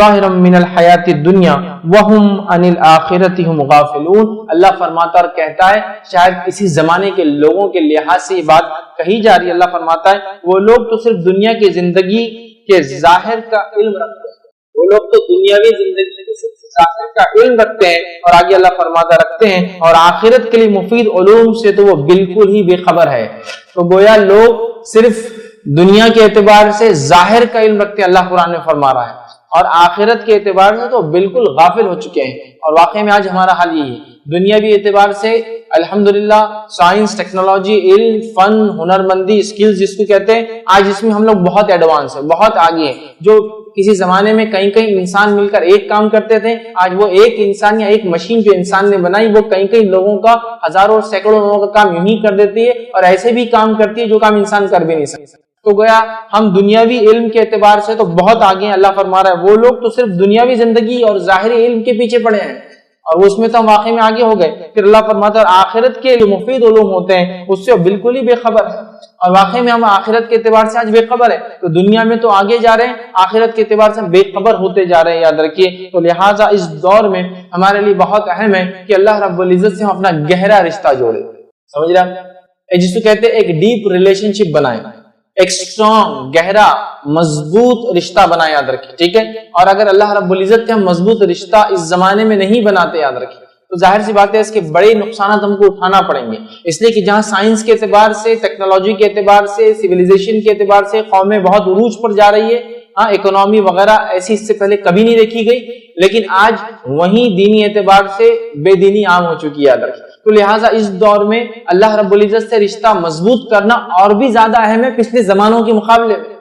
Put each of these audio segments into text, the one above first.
من الحیات الدنیا وہم عن الآخرۃ هم غافلون. اللہ فرماتا اور کہتا ہے شاید اسی زمانے کے لوگوں کے لحاظ سے یہ بات کہی جا رہی ہے. اللہ فرماتا ہے وہ لوگ تو صرف دنیا کی زندگی کے ظاہر کا علم رکھتے ہیں, وہ لوگ تو دنیاوی زندگی کے صرف ظاہر کا علم رکھتے ہیں, اور آگے اللہ فرماتا رکھتے ہیں اور آخرت کے لیے مفید علوم سے تو وہ بالکل ہی بے خبر ہے. تو گویا لوگ صرف دنیا کے اعتبار سے ظاہر کا علم رکھتے ہیں, اللہ قرآن میں فرما رہا ہے, اور آخرت کے اعتبار سے تو بالکل غافل ہو چکے ہیں. اور واقعی میں آج ہمارا حال یہی ہے. دنیاوی اعتبار سے الحمدللہ سائنس, ٹیکنالوجی, علم, فن, ہنرمندی, اسکلز جس کو کہتے ہیں, آج اس میں ہم لوگ بہت ایڈوانس ہیں, بہت آگے ہیں. جو کسی زمانے میں کہیں کہیں انسان مل کر ایک کام کرتے تھے, آج وہ ایک انسان یا ایک مشین جو انسان نے بنائی وہ کہیں کہیں لوگوں کا, ہزاروں اور سینکڑوں لوگوں کا کام یوں ہی کر دیتی ہے, اور ایسے بھی کام کرتی ہے جو کام انسان کر بھی نہیں سکتا. تو گویا ہم دنیاوی علم کے اعتبار سے تو بہت آگے ہیں. اللہ فرما رہا ہے وہ لوگ تو صرف دنیاوی زندگی اور ظاہری علم کے پیچھے پڑے ہیں, اور اس میں تو ہم واقعی میں آگے ہو گئے. پھر اللہ فرماتا ہے آخرت کے جو مفید علوم ہوتے ہیں اس سے بالکل ہی بے خبر ہے, اور واقعی میں ہم آخرت کے اعتبار سے آج بے خبر ہے. تو دنیا میں تو آگے جا رہے ہیں, آخرت کے اعتبار سے ہم بے خبر ہوتے جا رہے ہیں, یاد رکھیے. تو لہٰذا اس دور میں ہمارے لیے بہت اہم ہے کہ اللہ رب العزت سے ہم اپنا گہرا رشتہ جوڑے. سمجھ رہے ہیں, جس کو کہتے ہیں ایک ڈیپ ریلیشن شپ بنائیں, ایک اسٹرانگ, گہرا, مضبوط رشتہ بنائے, یاد رکھیے. ٹھیک ہے, اور اگر اللہ رب العزت کے ہم مضبوط رشتہ اس زمانے میں نہیں بناتے, یاد رکھیے, تو ظاہر سی بات ہے اس کے بڑے نقصانات ہم کو اٹھانا پڑیں گے. اس لیے کہ جہاں سائنس کے اعتبار سے, ٹیکنالوجی کے اعتبار سے, سیویلائزیشن کے اعتبار سے قومیں بہت عروج پر جا رہی ہے, ہاں اکنامی وغیرہ ایسی اس سے پہلے کبھی نہیں دیکھی گئی, لیکن آج وہیں دینی اعتبار سے بے دینی عام ہو چکی ہے, یاد رکھیے. تو لہٰذا اس دور میں اللہ رب العزت سے رشتہ مضبوط کرنا اور بھی زیادہ اہم ہے پچھلے زمانوں کے مقابلے میں.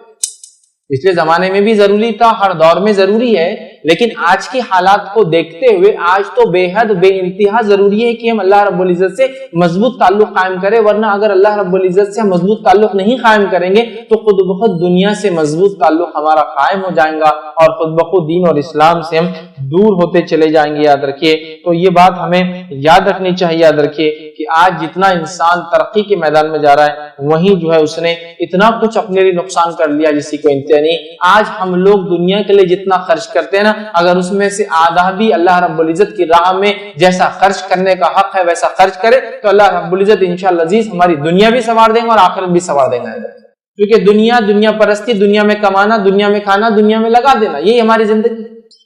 پچھلے زمانے میں بھی ضروری تھا, ہر دور میں ضروری ہے, لیکن آج کے حالات کو دیکھتے ہوئے آج تو بے حد بے انتہا ضروری ہے کہ ہم اللہ رب العزت سے مضبوط تعلق قائم کریں. ورنہ اگر اللہ رب العزت سے ہم مضبوط تعلق نہیں قائم کریں گے تو خود بخود دنیا سے مضبوط تعلق ہمارا قائم ہو جائے گا, اور خود بخود دین اور اسلام سے ہم دور ہوتے چلے جائیں گے, یاد رکھیے. تو یہ بات ہمیں یاد رکھنی چاہیے, یاد رکھیے کہ آج جتنا انسان ترقی کے میدان میں جا رہا ہے وہیں جو ہے اس نے اتنا کچھ اپنے لیے نقصان کر لیا جس کی کوئی انتہا نہیں. آج ہم لوگ دنیا کے لیے جتنا خرچ کرتے ہیں نا, اگر اس میں سے آدھا بھی اللہ رب العزت کی راہ میں جیسا خرچ کرنے کا حق ہے ویسا خرچ کرے تو اللہ رب العزت انشاءاللہ عزیز ہماری دنیا بھی سنوار دیں گے اور آخرت بھی سنوار دیں گے. کیونکہ دنیا پرستی, دنیا میں کمانا, دنیا میں کھانا, دنیا میں لگا دینا, یہی ہماری زندگی.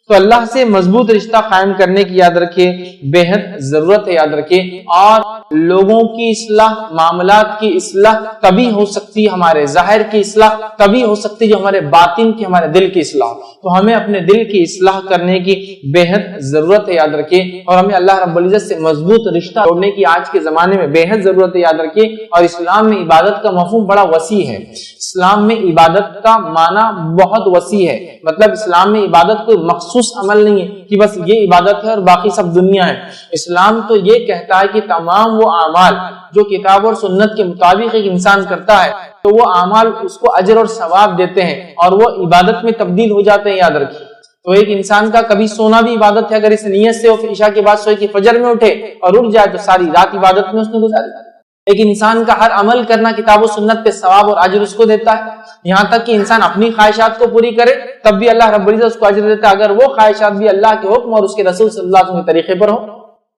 تو اللہ سے مضبوط رشتہ قائم کرنے کی یاد رکھیے بے حد ضرورت ہے, یاد رکھیے. اور لوگوں کی اصلاح, معاملات کی اصلاح تبھی ہو سکتی, ہمارے ظاہر کی اصلاح تبھی ہو سکتی جو ہمارے باطن کی, ہمارے دل کی اصلاح. تو ہمیں اپنے دل کی اصلاح کرنے کی بے حد ضرورت ہے, یاد رکھیے. اور ہمیں اللہ رب العزت سے مضبوط رشتہ جوڑنے کی آج کے زمانے میں بے حد ضرورت ہے, یاد رکھیے. اور اسلام میں عبادت کا مفہوم بڑا وسیع ہے. اسلام میں عبادت کا معنی بہت وسیع ہے. مطلب اسلام میں عبادت کوئی مخصوص عمل نہیں ہے کہ بس یہ عبادت ہے اور باقی سب دنیا ہے. اسلام تو یہ کہتا ہے کہ تمام وہ اعمال جو کتاب اور سنت کے مطابق ایک انسان کرتا ہے تو وہ اعمال اس کو اجر اور ثواب دیتے ہیں اور وہ عبادت میں تبدیل ہو جاتے ہیں, یاد رکھیے. تو ایک انسان کا کبھی سونا بھی عبادت ہے, اگر اس نیت سے عشاء کے بعد سوئے کہ فجر میں اٹھے اور اٹھ جائے تو ساری رات عبادت میں اس نے گزاری. ایک انسان کا ہر عمل کرنا کتاب و سنت پہ ثواب اور اجر اس کو دیتا ہے, یہاں تک کہ انسان اپنی خواہشات کو پوری کرے تب بھی اللہ رب العزت اس کو اجر دیتا ہے, اگر وہ خواہشات بھی اللہ کے حکم اور اس کے رسول صلی اللہ علیہ وسلم کے طریقے پر ہو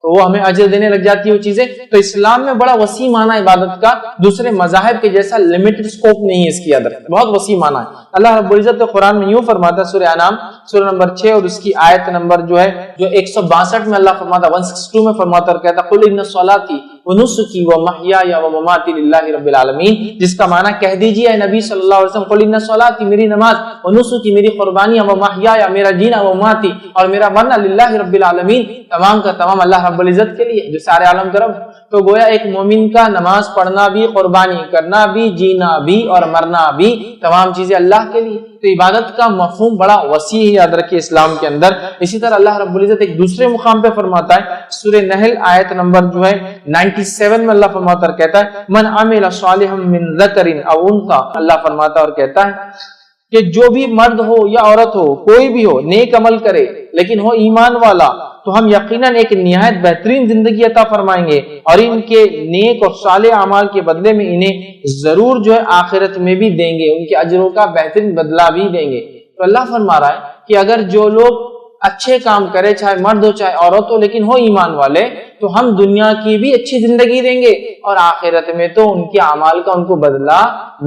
تو وہ ہمیں اجر دینے لگ جاتی ہے وہ چیزیں. تو اسلام میں بڑا وسیع معنی عبادت کا, دوسرے مذاہب کے جیسا لمیٹڈ سکوپ نہیں ہے اس کی, عدد بہت وسیع معنی ہے. اللہ رب العزت قرآن میں یوں فرماتا ہے, سورہ انعام سورہ نمبر 6 اور اس کی آیت نمبر جو ہے جو 162 میں اللہ فرماتا, 162 میں فرماتا اور کہتا قل ان صلاتی ونسکی ومحیای ومماتی للہ رب العالمین, جس کا معنی کہہ دیجیے اے نبی صلی اللہ علیہ وسلم, قل ان صلاتی میری نماز, ونسکی میری قربانی, ومحیای میرا جینا, ومماتی اور میرا مرنا, للہ رب العالمین تمام کا تمام اللہ رب العزت کے لیے جو سارے عالم کا رب. تو گویا ایک مومن کا نماز پڑھنا بھی, قربانی کرنا بھی, جینا بھی اور مرنا بھی تمام چیزیں اللہ کے لیے. تو عبادت کا مفہوم بڑا وسیع ہے, یاد رکھیے اسلام کے اندر. اسی طرح اللہ رب العزت ایک دوسرے مقام پہ فرماتا ہے, سورہ نحل آیت نمبر جو ہے 97 میں اللہ فرماتا اور کہتا ہے من عمل صالحا من ذکر او انثى, اللہ فرماتا اور کہتا ہے کہ جو بھی مرد ہو یا عورت ہو, کوئی بھی ہو, نیک عمل کرے لیکن ہو ایمان والا, تو ہم یقیناً ایک نہایت بہترین زندگی عطا فرمائیں گے اور ان کے نیک اور صالح اعمال کے بدلے میں انہیں ضرور جو ہے آخرت میں بھی دیں گے, ان کے اجروں کا بہترین بدلہ بھی دیں گے. تو اللہ فرما رہا ہے کہ اگر جو لوگ اچھے کام کرے، چاہے مرد ہو چاہے عورت ہو، لیکن ہو ایمان والے، تو ہم دنیا کی بھی اچھی زندگی دیں گے اور آخرت میں تو ان کے اعمال کا ان کو بدلہ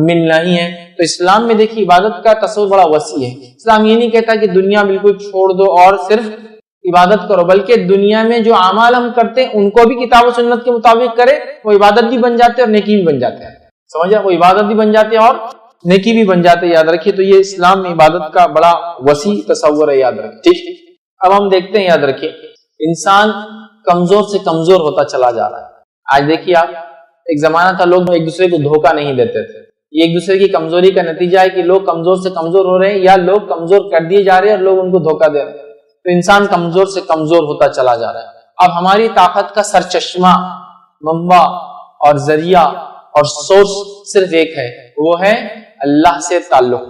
ملنا ہی ہے۔ تو اسلام میں دیکھیے عبادت کا تصور بڑا وسیع ہے۔ اسلام یہ نہیں کہتا کہ دنیا بالکل چھوڑ دو اور صرف عبادت کرو، بلکہ دنیا میں جو اعمال ہم کرتے ہیں ان کو بھی کتاب و سنت کے مطابق کرے، وہ عبادت بھی بن جاتے اور نیکی بھی بن جاتے ہیں۔ سمجھا؟ وہ عبادت بھی بن جاتے اور نیکی بھی بن جاتے، یاد رکھیے۔ تو یہ اسلام میں عبادت کا بڑا وسیع تصور ہے، یاد رکھیے۔ ٹھیک، اب ہم دیکھتے ہیں، یاد رکھیے، انسان کمزور سے کمزور ہوتا چلا جا رہا ہے۔ آج دیکھیے آپ، ایک زمانہ تھا لوگ ایک دوسرے کو دھوکہ نہیں دیتے تھے۔ یہ ایک دوسرے کی کمزوری کا نتیجہ ہے کہ لوگ کمزور سے کمزور ہو رہے ہیں، یا لوگ کمزور کر دیے جا رہے ہیں اور لوگ ان کو دھوکہ دے رہے ہیں۔ تو انسان کمزور سے کمزور ہوتا چلا جا رہا ہے۔ اب ہماری طاقت کا سرچشمہ، منبع اور ذریعہ اور سورس صرف ایک ہے، وہ ہے اللہ سے تعلق۔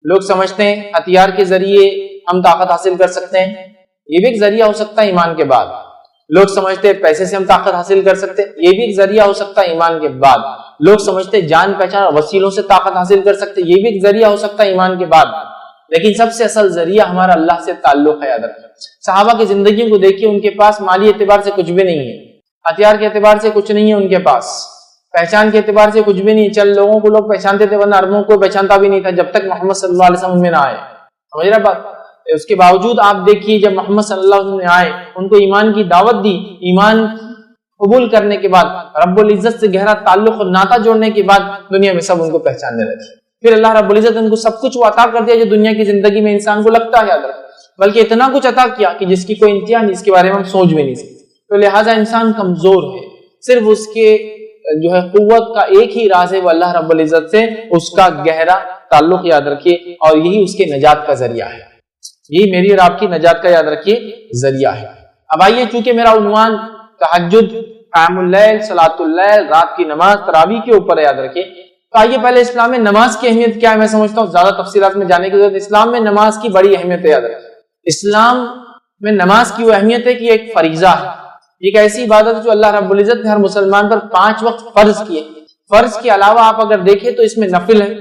لوگ سمجھتے ہیں ہتھیار کے ذریعے ہم طاقت حاصل کر سکتے ہیں، یہ بھی ایک ذریعہ ہو سکتا ہے ایمان کے بعد۔ لوگ سمجھتے ہیں پیسے سے ہم طاقت حاصل کر سکتے ہیں، یہ بھی ایک ذریعہ ہو سکتا ہے ایمان کے بعد۔ لوگ سمجھتے ہیں جان پہچان اور وسیلوں سے طاقت حاصل کر سکتے ہیں، یہ بھی ایک ذریعہ ہو سکتا ہے ایمان کے بعد۔ لیکن سب سے اصل ذریعہ ہمارا اللہ سے تعلق ہے، یاد رکھیں۔ صحابہ کی زندگیوں کو دیکھیے، ان کے پاس مالی اعتبار سے کچھ بھی نہیں ہے، ہتھیار کے اعتبار سے کچھ نہیں ہے ان کے پاس، پہچان کے اعتبار سے کچھ بھی نہیں۔ چل لوگوں کو لوگ پہچانتے تھے، ورنہ عربوں کو پہچانتا بھی نہیں تھا جب تک محمد صلی اللہ علیہ وسلم میں نہ آئے۔ سمجھ رہے بات؟ اس کے باوجود آپ دیکھیے جب محمد صلی اللہ علیہ وسلم نے آئے، ان کو ایمان کی دعوت دی، ایمان قبول کرنے کے بعد، رب العزت سے گہرا تعلق اور ناطہ جوڑنے کے بعد دنیا میں سب ان کو پہچاننے لگے۔ پھر اللہ رب العزت نے ان کو سب کچھ عطا کر دیا جو دنیا کی زندگی میں انسان کو لگتا ہے، یاد رکھیں، بلکہ اتنا کچھ عطا کیا کہ جس کی کوئی انتہا نہیں، اس کے بارے میں ہم سوچ بھی نہیں سکتے۔ تو لہٰذا انسان کمزور ہے، صرف اس کے جو ہے قوت کا ایک ہی راز ہے، وہ اللہ رب العزت سے اس کا گہرا تعلق، یاد رکھیے، اور یہی اس کے نجات کا ذریعہ ہے، یہی میری اور آپ کی نجات کا، یاد رکھیے، ذریعہ ہے۔ اب آئیے، چونکہ میرا عنوان تہجد، قیام اللیل، صلاۃ اللیل، رات کی نماز، تراویح کے اوپر ہے، یاد رکھیے۔ تو آئیے پہلے اسلام میں نماز کی اہمیت کیا ہے میں سمجھتا ہوں، زیادہ تفصیلات میں جانے کی ضرورت۔ اسلام میں نماز کی بڑی اہمیت ہے، یاد رکھیے۔ اسلام میں نماز کی وہ اہمیت ہے کہ یہ ایک فریضہ ہے، ایک ایسی عبادت ہے جو اللہ رب العزت نے ہر مسلمان پر 5 وقت فرض کیے۔ فرض کے علاوہ آپ اگر دیکھیں تو اس میں نفل ہے،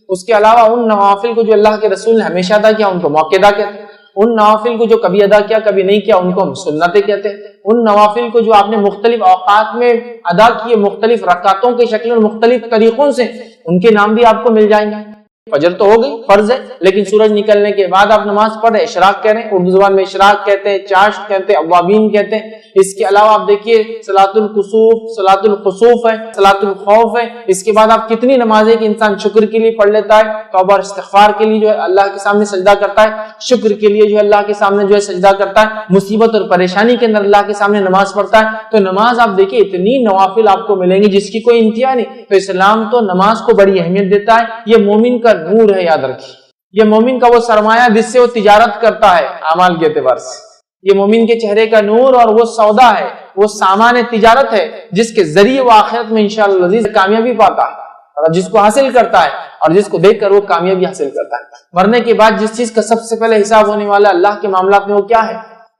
اس کے علاوہ ان نوافل کو جو اللہ کے رسول نے ہمیشہ ادا کیا ان کو موقع کہتے ہیں، ان نوافل کو جو کبھی ادا کیا کبھی نہیں کیا ان کو ہم سنتیں کہتے ہیں، ان نوافل کو جو آپ نے مختلف اوقات میں ادا کیے، مختلف رکعتوں کی شکل اور مختلف طریقوں سے، ان کے نام بھی آپ کو مل جائیں گے۔ فجر تو ہو گئی، فرض ہے، لیکن سورج نکلنے کے بعد آپ نماز پڑھ رہے، اشراق کہہ رہے ہیں، اردو زبان میں اشراق کہتے ہیں، چاشت کہتے ہیں، اوابین کہتے ہیں۔ اس کے علاوہ آپ دیکھیے صلاۃ الکسوف، صلاۃ الخسوف ہے، صلاۃ الخوف ہے۔ اس کے بعد آپ کتنی نمازیں کہ انسان شکر کے لیے پڑھ لیتا ہے، توبہ اور استغفار کے لیے جو ہے اللہ کے سامنے سجدہ کرتا ہے، شکر کے لیے جو ہے اللہ کے سامنے جو ہے سجدہ کرتا ہے، مصیبت اور پریشانی کے اندر اللہ کے سامنے نماز پڑھتا ہے۔ تو نماز آپ دیکھیے اتنی نوافل آپ کو ملیں گی جس کی کوئی انتہا نہیں۔ تو اسلام تو نماز کو بڑی اہمیت دیتا ہے، یہ مومن کا نور ہے، یاد رکھیے، یہ مومن کا وہ سرمایہ جس سے وہ تجارت کرتا ہے اعمال کے اعتبار سے، یہ مومن کے چہرے کا نور اور وہ سودا ہے، وہ سامان تجارت ہے جس کے ذریعے وہ آخرت میں انشاءاللہ عزیز کامیابی پاتا ہے، اور جس کو حاصل کرتا ہے اور جس کو دیکھ کر وہ کامیابی حاصل کرتا ہے۔ مرنے کے بعد جس چیز کا سب سے پہلے حساب ہونے والا اللہ کے معاملات میں وہ کیا ہے؟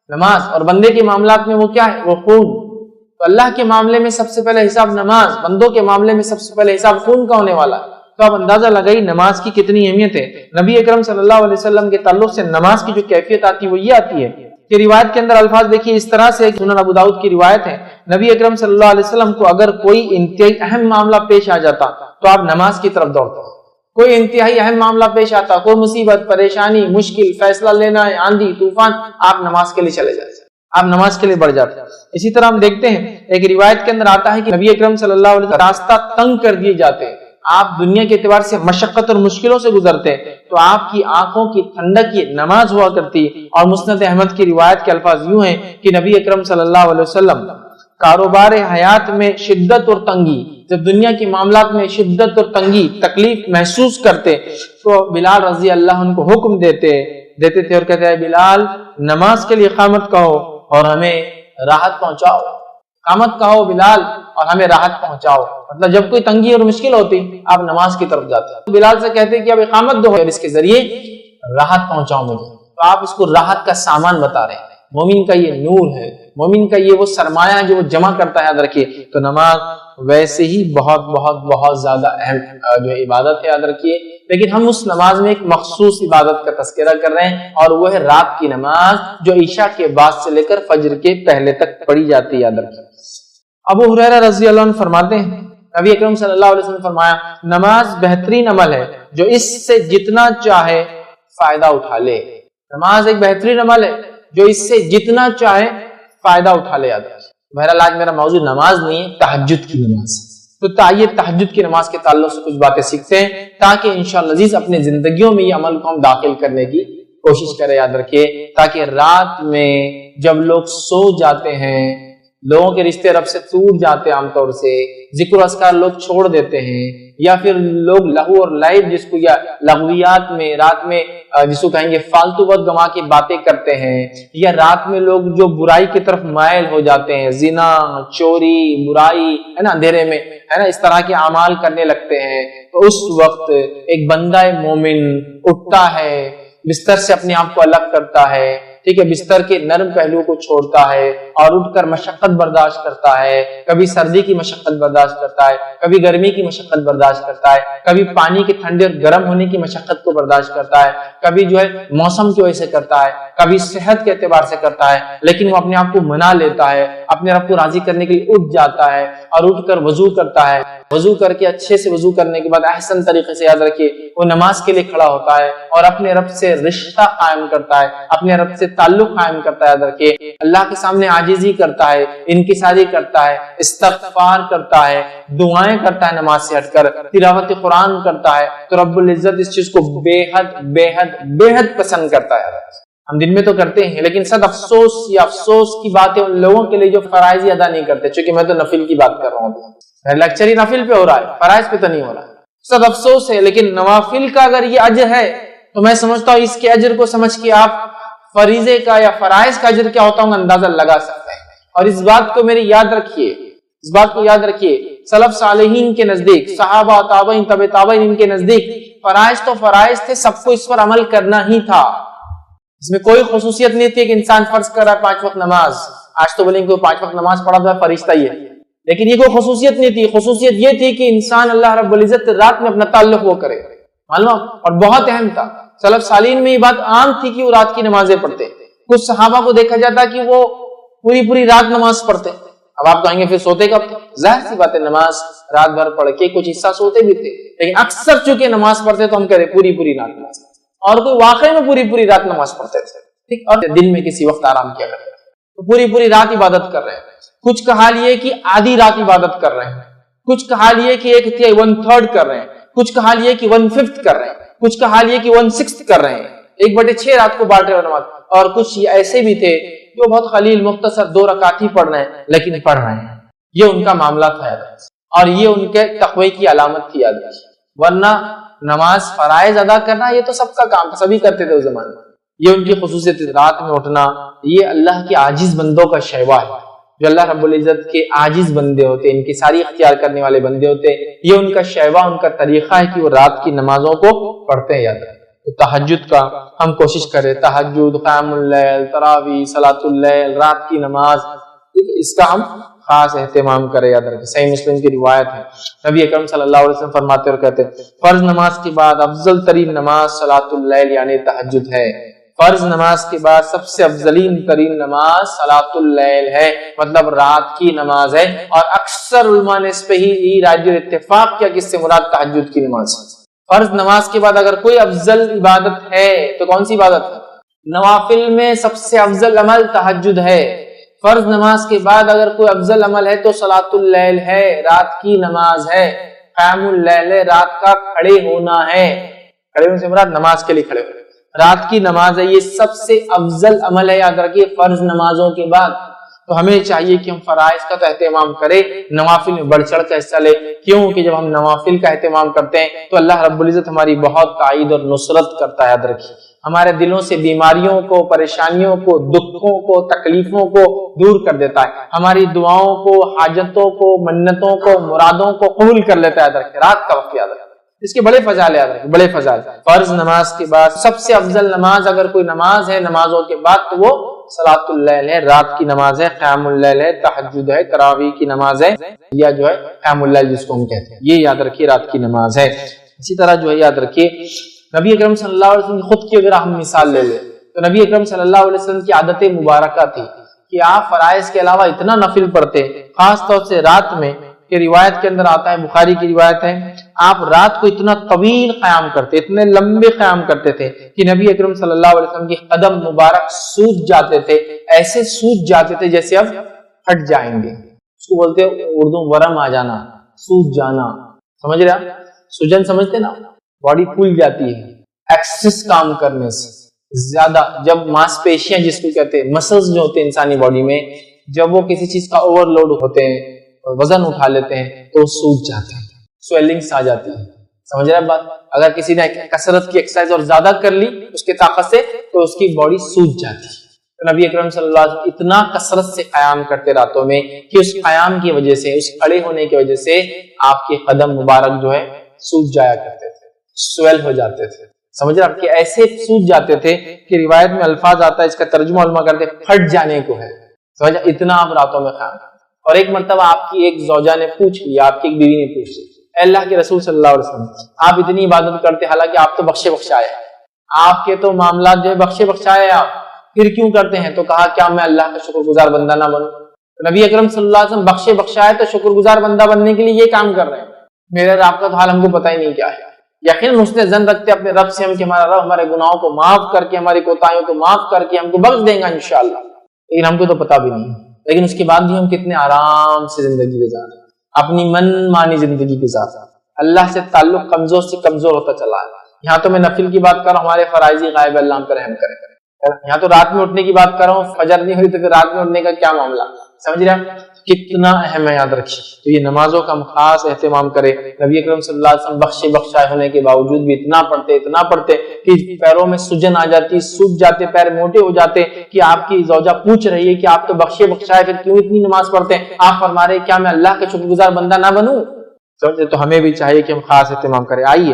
نماز، اور بندے کے معاملات میں وہ کیا ہے؟ وہ خون۔ تو اللہ کے معاملے میں سب سے پہلے حساب نماز، بندوں کے معاملے میں سب سے پہلے حساب خون کا ہونے والا ہے۔ تو آپ اندازہ لگائی نماز کی کتنی اہمیت ہے۔ نبی اکرم صلی اللہ علیہ وسلم کے تعلق سے نماز کی جو کیفیت آتی ہے وہ یہ آتی ہے کہ روایت کے اندر الفاظ دیکھیے اس طرح سے، سنن ابو داؤد کی روایت ہے، نبی اکرم صلی اللہ علیہ وسلم کو اگر کوئی انتہائی اہم معاملہ پیش آ جاتا تو آپ نماز کی طرف دوڑتے۔ کوئی انتہائی اہم معاملہ پیش آتا، کوئی مصیبت، پریشانی، مشکل، فیصلہ لینا ہے، آندھی طوفان، آپ نماز کے لیے چلے جاتے، آپ نماز کے لیے بڑھ جاتے۔ اسی طرح ہم دیکھتے ہیں ایک روایت کے اندر آتا ہے کہ نبی اکرم صلی اللہ علیہ وسلم راستہ تنگ کر دیے جاتے، آپ دنیا کے اعتبار سے مشقت اور مشکلوں سے گزرتے تو آپ کی آنکھوں کی ٹھنڈک یہ نماز ہوا کرتی۔ اور مسند احمد کی روایت کے الفاظ یوں ہیں کہ نبی اکرم صلی اللہ علیہ وسلم کاروبار حیات میں شدت اور تنگی، جب دنیا کی معاملات میں شدت اور تنگی تکلیف محسوس کرتے تو بلال رضی اللہ عنہ کو حکم دیتے تھے اور کہتے ہیں بلال نماز کے لیے اقامت کہو اور ہمیں راحت پہنچاؤ، اقامت کہو بلال اور ہمیں راحت پہنچاؤ۔ مطلب جب کوئی تنگی اور مشکل ہوتی آپ نماز کی طرف جاتے، بلال سے کہتے کہ اب اقامت دو اور اس کے ذریعے راحت پہنچاؤ مجھے۔ تو آپ اس کو راحت کا سامان بتا رہے ہیں۔ مومن کا یہ نور ہے، مومن کا یہ وہ سرمایہ ہے جو وہ جمع کرتا ہے، یاد رکھیے۔ تو نماز ویسے ہی بہت بہت بہت زیادہ اہم جو عبادت ہے، یاد رکھیے، لیکن ہم اس نماز میں ایک مخصوص عبادت کا تذکرہ کر رہے ہیں، اور وہ ہے رات کی نماز جو عشاء کے بعد سے لے کر فجر کے پہلے تک پڑھی جاتی ہے، یاد رکھیں۔ ابو ہریرہ رضی اللہ عنہ فرماتے ہیں نبی اکرم صلی اللہ علیہ وسلم نے فرمایا نماز بہترین عمل ہے جو اس سے جتنا چاہے فائدہ اٹھا لے۔ نماز ایک بہترین عمل ہے جو اس سے جتنا چاہے فائدہ اٹھا لے۔ یاد رکھیں، بہرحال آج میرا موضوع نماز نہیں ہے، تہجد کی نماز، تو آئیے تہجد کی نماز کے تعلق سے کچھ باتیں سیکھتے ہیں تاکہ انشاءاللہ عزیز اپنے زندگیوں میں یہ عمل کو ہم داخل کرنے کی کوشش کریں۔ یاد رکھیے، تاکہ رات میں جب لوگ سو جاتے ہیں، لوگوں کے رشتے رب سے ٹوٹ جاتے ہیں، عام طور سے ذکر و اذکار لوگ چھوڑ دیتے ہیں، یا پھر لوگ لہو اور لعب جس کو یا لغویات میں رات میں جس کو کہیں گے فالتو وقت گنوا کے باتیں کرتے ہیں، یا رات میں لوگ جو برائی کی طرف مائل ہو جاتے ہیں، زنا، چوری، برائی ہے نا، اندھیرے میں ہے نا، اس طرح کے اعمال کرنے لگتے ہیں، تو اس وقت ایک بندہ مومن اٹھتا ہے، بستر سے اپنے آپ کو الگ کرتا ہے، ٹھیک ہے، بستر کے نرم پہلو کو چھوڑتا ہے اور اٹھ کر مشقت برداشت کرتا ہے، کبھی سردی کی مشقت برداشت کرتا ہے، کبھی گرمی کی مشقت برداشت کرتا ہے، کبھی پانی کے ٹھنڈے اور گرم ہونے کی مشقت کو برداشت کرتا ہے، کبھی جو ہے موسم کی وجہ سے کرتا ہے، کبھی صحت کے اعتبار سے کرتا ہے، لیکن وہ اپنے آپ کو منا لیتا ہے، اپنے رب کو راضی کرنے کے لیے اٹھ جاتا ہے اور اٹھ کر وضو کرتا ہے، وضو کر کے اچھے سے وضو کرنے کے بعد احسن طریقے سے، یاد رکھیے، وہ نماز کے لیے کھڑا ہوتا ہے اور اپنے رب سے رشتہ قائم کرتا ہے، اپنے رب سے تعلق قائم کرتا ہے، یاد رکھیے، اللہ کے سامنے عاجزی کرتا ہے، انکساری کرتا ہے، استغفار کرتا ہے، دعائیں کرتا ہے، نماز سے ہٹ کر تلاوت قرآن کرتا ہے، تو رب العزت اس چیز کو بے حد بے حد بے حد پسند کرتا ہے۔ ہم دن میں تو کرتے ہیں، لیکن صد افسوس یا افسوس کی بات ہے ان لوگوں کے لیے جو فرائض ادا نہیں کرتے، چونکہ میں تو نفل کی بات کر رہا ہوں، لیکچر ہی نفل پہ ہو رہا ہے، فرائض پہ تو نہیں ہو رہا ہے، صد افسوس ہے۔ لیکن نوافل کا اگر یہ اجر ہے تو میں سمجھتا ہوں اس کے اجر کو سمجھ کے آپ فریضے کا یا فرائض کا اجر کیا ہوتا ہوں اندازہ لگا سکتے ہیں۔ اور اس بات کو میری یاد رکھیے، اس بات کو یاد رکھیے، سلف صالحین کے نزدیک، صحابہ تابعین تبع تابعین، ان کے نزدیک فرائض تو فرائض تھے، سب کو اس پر عمل کرنا ہی تھا، اس میں کوئی خصوصیت نہیں تھی کہ انسان فرض کر رہا ہے 5 وقت نماز، آج تو بولیں کہ 5 وقت نماز پڑھا تو فرشتہ ہی ہے، لیکن یہ کوئی خصوصیت نہیں تھی، خصوصیت یہ تھی کہ انسان اللہ رب العزت رات میں اپنا تعلق وہ کرے، معلوم، اور بہت اہم تھا۔ سلف صالحین میں یہ بات عام تھی کہ وہ رات کی نمازیں پڑھتے، کچھ صحابہ کو دیکھا جاتا کہ وہ پوری رات نماز پڑھتے۔ اب آپ کہیں گے پھر سوتے کب؟ ظاہر سی بات ہے، نماز رات بھر پڑھ کے کچھ حصہ سوتے بھی تھے، لیکن اکثر چونکہ نماز پڑھتے تو ہم کہہ رہے پوری رات نماز، اور کوئی واقعی میں پوری رات نماز پڑھتے تھے، ٹھیک، اور دن میں کسی وقت آرام کیا کرتے تو پوری رات عبادت کر رہے ہیں۔ کچھ کا حال یہ کہ آدھی رات عبادت کر رہے ہیں، کچھ کا حال یہ کہ 1/3 کر رہے ہیں، کچھ کا حال یہ کہ 1/5 کر رہے ہیں، کچھ کا حال یہ کہ 1/6 کر رہے ہیں، 1/6 رات کو بانٹ رہے ہیں نماز، اور کچھ ایسے بھی تھے جو بہت قلیل مختصر 2 رکعت ہی پڑھ رہے ہیں لیکن پڑھ رہے ہیں۔ یہ ان کا معاملہ تھا، اور یہ ان کے تقوی کی علامت تھی، یاد رکھیے، ورنہ نماز فرائض ادا کرنا یہ تو سب کا کام تھا، سبھی کرتے تھے اس زمانے میں، یہ ان کی خصوصیت، رات میں اٹھنا یہ اللہ کے عاجز بندوں کا شیوا ہے، جو اللہ رب العزت کے عاجز بندے ہوتے، ان کی ساری اختیار کرنے والے بندے ہوتے، یہ ان کا شیوا، ان کا طریقہ ہے کہ وہ رات کی نمازوں کو پڑھتے ہیں۔ یاد رکھیں، تو تہجد کا ہم کوشش کریں، تہجد، قیام اللیل، تراویح، صلاۃ اللیل، رات کی نماز، اس کا ہم خاص اہتمام کریں۔ یاد رکھیں، صحیح مسلم کی روایت ہے، نبی اکرم صلی اللہ علیہ وسلم فرماتے اور کہتے ہیں فرض نماز کے بعد افضل ترین نماز صلاۃ اللیل یعنی تہجد ہے، فرض نماز کے بعد سب سے افضلین ترین نماز صلاۃ اللیل ہے، مطلب رات کی نماز ہے، اور اکثر علماء نے اس پہ ہی راجع اتفاق کیا کہ اس سے مراد تہجد کی نماز ہے۔ فرض نماز کے بعد اگر کوئی افضل عبادت ہے تو کون سی عبادت ہے؟ نوافل میں سب سے افضل عمل تہجد ہے، فرض نماز کے بعد اگر کوئی افضل عمل ہے تو صلاۃ اللیل ہے، رات کی نماز ہے، قیام اللیل ہے، رات کا کھڑے ہونا ہے، کھڑے ہونے سے مراد نماز کے لیے کھڑے ہونا، رات کی نماز ہے، یہ سب سے افضل عمل ہے، یاد رکھیے، فرض نمازوں کے بعد۔ تو ہمیں چاہیے کہ ہم فرائض کا تو اہتمام کریں، نوافل میں بڑھ چڑھ کا حصہ لیں، کیونکہ جب ہم نوافل کا اہتمام کرتے ہیں تو اللہ رب العزت ہماری بہت تائید اور نصرت کرتا ہے۔ یاد رکھیے، ہمارے دلوں سے بیماریوں کو، پریشانیوں کو، دکھوں کو، تکلیفوں کو دور کر دیتا ہے، ہماری دعاؤں کو، حاجتوں کو، منتوں کو، مرادوں کو قبول کر لیتا ہے۔ یاد رکھیے، رات کا وقت، یاد رکھیے، اس کے بڑے فضائل، یاد رکھیں، بڑے فضائل۔ فرض نماز کے بعد سب سے افضل نماز اگر کوئی نماز ہے نمازوں کے بعد تو وہ صلاۃ اللیل ہے، رات کی نماز ہے، قیام اللیل ہے، تہجد ہے، تراویح کی نماز ہے، یا جو ہے قیام اللیل جس کو ہم کہتے ہیں، یہ یاد رکھیے رات کی نماز ہے۔ اسی طرح جو ہے یاد رکھیے نبی اکرم صلی اللہ علیہ وسلم کی خود کی اگر ہم مثال لے لیں تو نبی اکرم صلی اللہ علیہ وسلم کی عادت مبارکہ تھی کہ آپ فرائض کے علاوہ اتنا نفل پڑھتے، خاص طور سے رات میں، کہ روایت کے اندر آتا ہے، بخاری کی روایت ہے، آپ رات کو اتنا طویل قیام کرتے، اتنے لمبے قیام کرتے تھے کہ نبی اکرم صلی اللہ علیہ وسلم کی قدم مبارک سوج جاتے تھے، ایسے سوج جاتے تھے جیسے اب ہٹ جائیں گے. اس کو بولتے اردو ورم آ جانا، سوج جانا، سمجھ رہے آپ؟ سوجن سمجھتے نا، باڈی پھول جاتی ہے ایکسس کام کرنے سے زیادہ. جب ماس پیشیاں جس کو کہتے ہیں، مسلز جو ہوتے ہیں انسانی باڈی میں، جب وہ کسی چیز کا اوور لوڈ ہوتے ہیں، وزن اٹھا لیتے ہیں تو وہ سوج جاتے ہیں، سویلنگس آ جاتی ہے. سمجھ رہے ہیں بات؟ اگر کسی نے کثرت کی ایکسرسائز اور زیادہ کر لی اس کے طاقت سے تو اس کی باڈی سوج جاتی ہے. تو نبی اکرم صلی اللہ علیہ وسلم اتنا کثرت سے قیام کرتے راتوں میں کہ اس قیام کی وجہ سے، اس کھڑے ہونے کی وجہ سے آپ کے قدم مبارک جو ہے سوج جایا کرتے تھے، سویل ہو جاتے تھے. سمجھ رہے آپ؟ کہ ایسے سوج جاتے تھے کہ روایت میں الفاظ آتا ہے، اس کا ترجمہ علماء کرتے پھٹ جانے کو ہے. سمجھ، اتنا آپ راتوں میں قیام کرتے. اور ایک مرتبہ آپ کی ایک زوجہ نے پوچھ لیا، آپ کی ایک بیوی نے پوچھ لیا، اے اللہ کے رسول صلی اللہ علیہ وسلم، آپ اتنی عبادت کرتے، حالانکہ آپ تو بخشے بخشائے، آپ کے تو معاملات جو ہے بخشے بخشائے، آپ پھر کیوں کرتے ہیں؟ تو کہا کیا میں اللہ کا شکر گزار بندہ نہ بنوں؟ تو نبی اکرم صلی اللہ علیہ وسلم بخشے بخشائے تو شکر گزار بندہ بننے کے لیے یہ کام کر رہے ہیں. میرے رب کا تو حال ہم کو پتہ ہی نہیں کیا ہے. یقیناً حسن ظن رکھتے اپنے رب سے ہم کہ ہمارا رب ہمارے گناہوں کو معاف کر کے، ہماری کوتاہیوں کو معاف کر کے ہم کو بخش دے گا انشاءاللہ، لیکن ہم کو تو پتہ بھی نہیں. لیکن اس کے بعد بھی ہم کتنے آرام سے زندگی گزار رہے ہیں، اپنی من مانی زندگی گزار رہے ہیں. اللہ سے تعلق کمزور سے کمزور ہوتا چلا ہے. یہاں تو میں نفل کی بات کر رہا ہوں، ہمارے فرائضی غائب اللہ ہم پر رحم کرے. یہاں تو رات میں اٹھنے کی بات کر رہا ہوں، فجر نہیں ہوئی تو پھر رات میں اٹھنے کا کیا معاملہ؟ سمجھ رہے ہیں کتنا اہم ہے، یاد رکھیے. تو یہ نمازوں کا ہم خاص اہتمام کرے. نبی اکرم صلی اللہ علیہ وسلم بخشے بخشائے ہونے کے باوجود بھی اتنا پڑھتے کہ پیروں میں سجن آ جاتی، سوج جاتے، پیر موٹے ہو جاتے کہ آپ کی زوجہ پوچھ رہی ہے کہ آپ تو بخشے بخشائے پھر کیوں اتنی نماز پڑھتے ہیں؟ آپ فرما رہے کیا میں اللہ کا شکر گزار بندہ نہ بنوں؟ تو ہمیں بھی چاہیے کہ ہم خاص اہتمام کریں. آئیے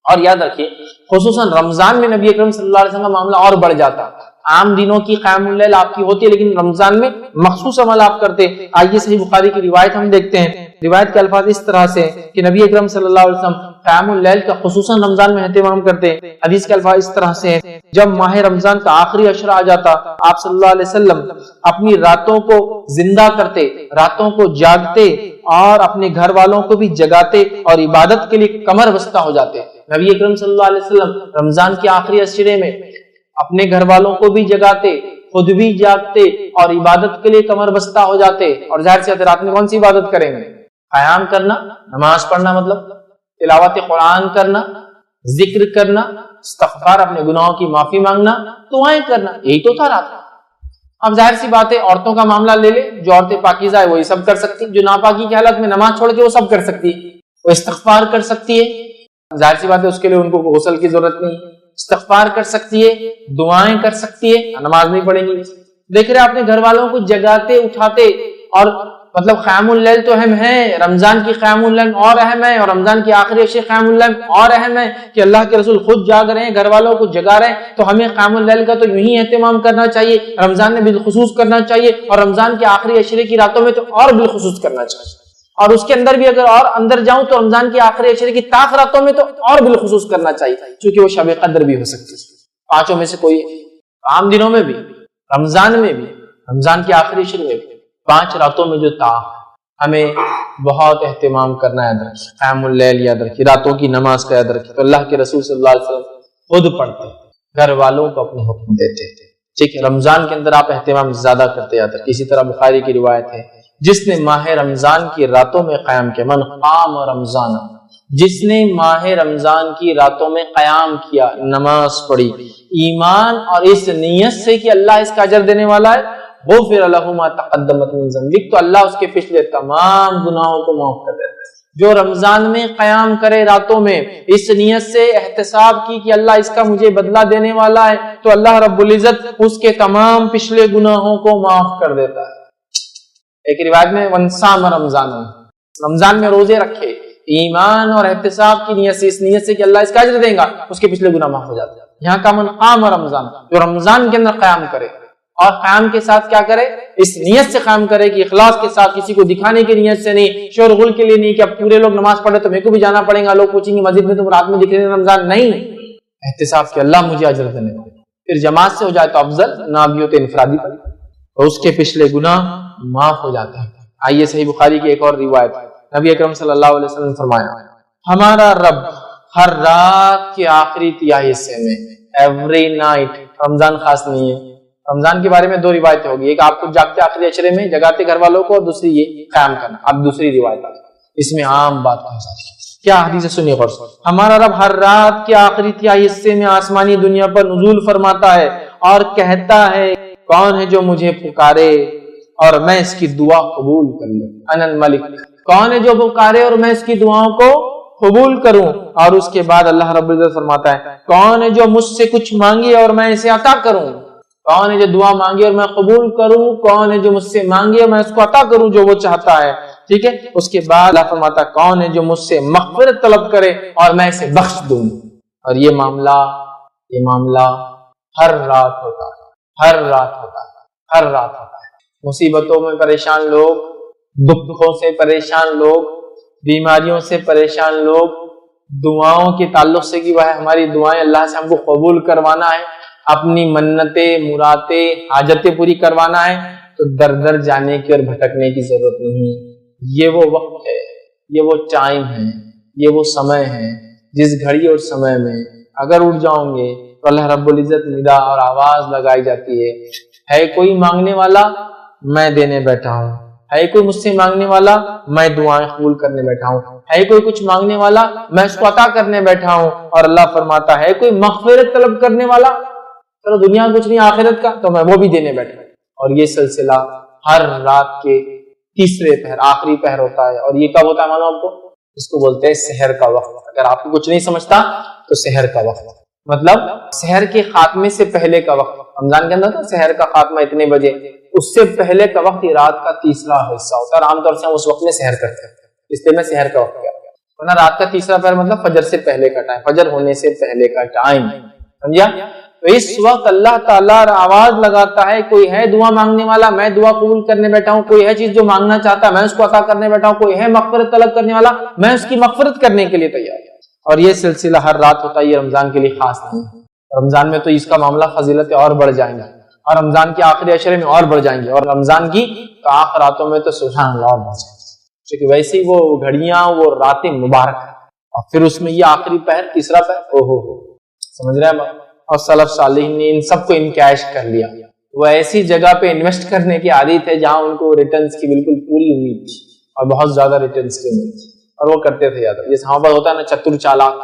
اور یاد رکھیے خصوصاً رمضان میں نبی اکرم صلی اللہ علیہ وسلم کا معاملہ اور بڑھ جاتا. عام دنوں کی قیام اللیل آپ کی ہوتی ہے، لیکن رمضان میں مخصوص عمل آپ کرتے. آئیے صحیح بخاری کی روایت ہم دیکھتے ہیں. روایت کے الفاظ اس طرح سے کہ نبی اکرم صلی اللہ علیہ وسلم قیام اللیل کا خصوصاً رمضان میں اہتمام کرتے. حدیث کے الفاظ اس طرح سے جب ماہ رمضان کا آخری عشرہ آ جاتا، آپ صلی اللہ علیہ وسلم اپنی راتوں کو زندہ کرتے، راتوں کو جاگتے اور اپنے گھر والوں کو بھی جگاتے اور عبادت کے لیے کمر بستہ ہو جاتے. نبی اکرم صلی اللہ علیہ وسلم رمضان کے آخری عشرے میں اپنے گھر والوں کو بھی جگاتے، خود بھی جاگتے اور عبادت کے لیے کمر بستہ ہو جاتے. اور ظاہر سی رات میں کون سی عبادت کریں گے؟ قیام کرنا، نماز پڑھنا، مطلب تلاوت قرآن کرنا، ذکر کرنا، استغفار، اپنے گناہوں کی معافی مانگنا، دعائیں کرنا، یہی تو تھا رات. اب ظاہر سی بات ہے عورتوں کا معاملہ لے لے، جو عورتیں پاکیزہ ہے وہی سب کر سکتی، جو ناپاکی کی حالت میں نماز چھوڑ کے وہ سب کر سکتی ہے، وہ استغفار کر سکتی ہے. ظاہر سی بات ہے اس کے لیے ان کو غسل کی ضرورت نہیں، استغفار کر سکتی ہے، دعائیں کر سکتی ہے، نماز نہیں پڑھیں گی. دیکھ رہے اپنے گھر والوں کو جگاتے اٹھاتے. اور مطلب قیام اللیل تو اہم ہے، رمضان کی قیام اللیل اور اہم ہے، اور رمضان کی آخری عشرے قیام اللیل اور اہم ہے کہ اللہ کے رسول خود جاگ رہے ہیں، گھر والوں کو جگا رہے ہیں. تو ہمیں قیام اللیل کا تو یوں ہی اہتمام کرنا چاہیے، رمضان میں بالخصوص کرنا چاہیے، اور رمضان کے آخری عشرے کی راتوں میں تو اور بالخصوص کرنا چاہیے. اور اس کے اندر بھی اگر اور اندر جاؤں تو رمضان کی آخری عشرے کی طاق راتوں میں تو اور بالخصوص کرنا چاہیے، کیونکہ وہ شب قدر بھی ہو سکتی ہے. پانچوں میں سے کوئی، عام دنوں میں بھی، رمضان میں بھی، رمضان کی آخری عشرے میں بھی، 5 راتوں میں جو طاق، ہمیں بہت اہتمام کرنا ہے. یاد رکھیے قیام اللیل یاد رکھیے، راتوں کی نماز کا یاد رکھیے. تو اللہ کے رسول صلی اللہ علیہ وسلم خود پڑھتے، گھر والوں کو اپنے حکم دیتے. ٹھیک ہے، رمضان کے اندر آپ اہتمام زیادہ کرتے. یاد رکھیے اسی طرح بخاری کی روایت ہے، جس نے ماہ رمضان کی راتوں میں قیام کیا، من قام رمضان، جس نے ماہ رمضان کی راتوں میں قیام کیا، نماز پڑھی، ایمان اور اس نیت سے کہ اللہ اس کا اجر دینے والا ہے، غفر له ما تقدم من ذنبه، تو اللہ اس کے پچھلے تمام گناہوں کو معاف کر دیتا ہے. جو رمضان میں قیام کرے راتوں میں اس نیت سے احتساب کی کہ اللہ اس کا مجھے بدلہ دینے والا ہے، تو اللہ رب العزت اس کے تمام پچھلے گناہوں کو معاف کر دیتا ہے. ایک روایت میں ونسام رمضان، رمضان میں روزے رکھے ایمان اور احتساب کی نیت سے، اس نیت سے کہ اللہ اس کا اجر دے گا، اس کے پچھلے گناہ معاف ہو جاتے ہیں. یہاں کا من قام رمضان، جو رمضان کے اندر قیام کرے اور قیام کے ساتھ کیا کرے، اس نیت سے قائم کرے کہ اخلاص کے ساتھ، کسی کو دکھانے کی نیت سے نہیں، شور غل کے لیے نہیں کہ اب پورے لوگ نماز پڑھے تو میرے کو بھی جانا پڑے گا، لوگ پوچھیں گے مسجد میں تم رات میں دکھ رہے ہیں رمضان، نہیں، احتساب کہ اللہ مجھے اجر دینے والے، پھر جماعت سے ہو جائے تو افضل، نہ بھی ہو تو انفرادی پڑھے اور اس کے پچھلے گناہ معاف ہو جاتے ہیں۔ آئیے صحیح بخاری کی ایک اور روایت، نبی اکرم صلی اللہ علیہ وسلم نے فرمایا ہمارا رب ہر رات کے آخری تہائی حصے میں، ایوری نائٹ، رمضان خاص نہیں ہے، رمضان کے بارے میں دو روایتیں ہوگی، ایک آپ کو جاگتے آخری عشرے میں جگاتے گھر والوں کو، اور دوسری یہ قیام کرنا۔ اب دوسری روایت اس میں عام بات کیا حدیث سنیے غور سے، ہمارا رب ہر رات کے آخری تہائی حصے میں آسمانی دنیا پر نزول فرماتا ہے اور کہتا ہے کون ہے جو مجھے پکارے اور میں اس کی دعا قبول کر لوں، انا الملک، کون ہے جو پکارے اور میں اس کی دعاؤں کو قبول کروں، اور اس کے بعد اللہ رب العزت فرماتا ہے کون ہے جو مجھ سے کچھ مانگے اور میں اسے عطا کروں، کون ہے جو دعا مانگے اور میں قبول کروں، کون ہے جو مجھ سے مانگے اور میں اس کو عطا کروں جو وہ چاہتا ہے، ٹھیک ہے۔ اس کے بعد اللہ فرماتا ہے کون ہے جو مجھ سے مغفرت طلب کرے اور میں اسے بخش دوں، اور یہ معاملہ ہر رات ہوتا ہے، ہر رات ہوتا ہے، ہر رات ہوتا ہے۔ مصیبتوں میں پریشان لوگ، دکھوں سے پریشان لوگ، بیماریوں سے پریشان لوگ، دعاؤں کے تعلق سے کہ وہ ہماری دعائیں اللہ سے ہم کو قبول کروانا ہے، اپنی منتیں، مرادیں، حاجتیں پوری کروانا ہے، تو در در جانے کی اور بھٹکنے کی ضرورت نہیں۔ یہ وہ وقت ہے، یہ وہ ٹائم ہے، یہ وہ سمے ہے جس گھڑی اور سمے میں اگر اٹھ جاؤں گے تو اللہ رب العزت ندا اور آواز لگائی جاتی ہے کوئی مانگنے والا میں دینے بیٹھا ہوں، ہے کوئی مجھ سے مانگنے والا میں دعائیں قبول کرنے بیٹھا ہوں، ہے کوئی کچھ مانگنے والا میں اس کو عطا کرنے بیٹھا ہوں، اور اللہ فرماتا ہے کوئی مغفرت طلب کرنے والا، چلو دنیا کچھ نہیں آخرت کا تو میں وہ بھی دینے بیٹھا ہوں۔ اور یہ سلسلہ ہر رات کے تیسرے پہر، آخری پہر ہوتا ہے، اور یہ کب ہوتا ہے معلوم آپ کو؟ اس کو بولتے ہیں سحر کا وقت۔ اگر آپ کو کچھ نہیں سمجھتا تو سحر کا وقت مطلب سحر کے خاتمے سے پہلے کا وقت، رمضان کے اندر تھا سحر کا خاتمہ اتنے بجے، اس سے پہلے کا وقت یہ رات کا تیسرا حصہ ہوتا ہے، اور عام طور سے ہم اس وقت میں سحر کرتے ہیں، اس لیے میں سحر کا وقت کہتا ہوں۔ ورنہ رات کا تیسرا پہر مطلب فجر سے پہلے کا ٹائم، فجر ہونے سے پہلے کا ٹائم، سمجھا؟ تو اس وقت اللہ تعالیٰ آواز لگاتا ہے کوئی ہے دعا مانگنے والا میں دعا قبول کرنے بیٹھا ہوں، کوئی ہے چیز جو مانگنا چاہتا ہے میں اس کو عطا کرنے بیٹھا ہوں، کوئی ہے مغفرت طلب کرنے والا میں اس کی مغفرت کرنے کے لیے تیار ہوں۔ اور یہ سلسلہ ہر رات ہوتا ہے، یہ رمضان کے لیے خاص نہیں ہے۔ رمضان میں تو اس کا معاملہ فضیلتیں اور بڑھ جائیں گے، اور رمضان کے آخری عشرے میں اور بڑھ جائیں گے، اور رمضان کی آخر راتوں میں تو سبحان اللہ اور بڑھ جائیں گے، کیونکہ ویسے ہی وہ گھڑیاں وہ راتیں مبارک ہیں، اور پھر اس میں یہ آخری پہر تیسرا پہر، سمجھ رہے ہیں؟ اور سلف صالحین نے ان سب کو انکیش کر لیا، وہ ایسی جگہ پہ انویسٹ کرنے کی عادت ہے جہاں ان کو ریٹرنز کی بالکل پوری امید تھی، اور بہت زیادہ ریٹرنز کی امید تھی، اور وہ کرتے تھے زیادہ۔ جیسے ہاں ہوتا ہے نا چتر چالاک،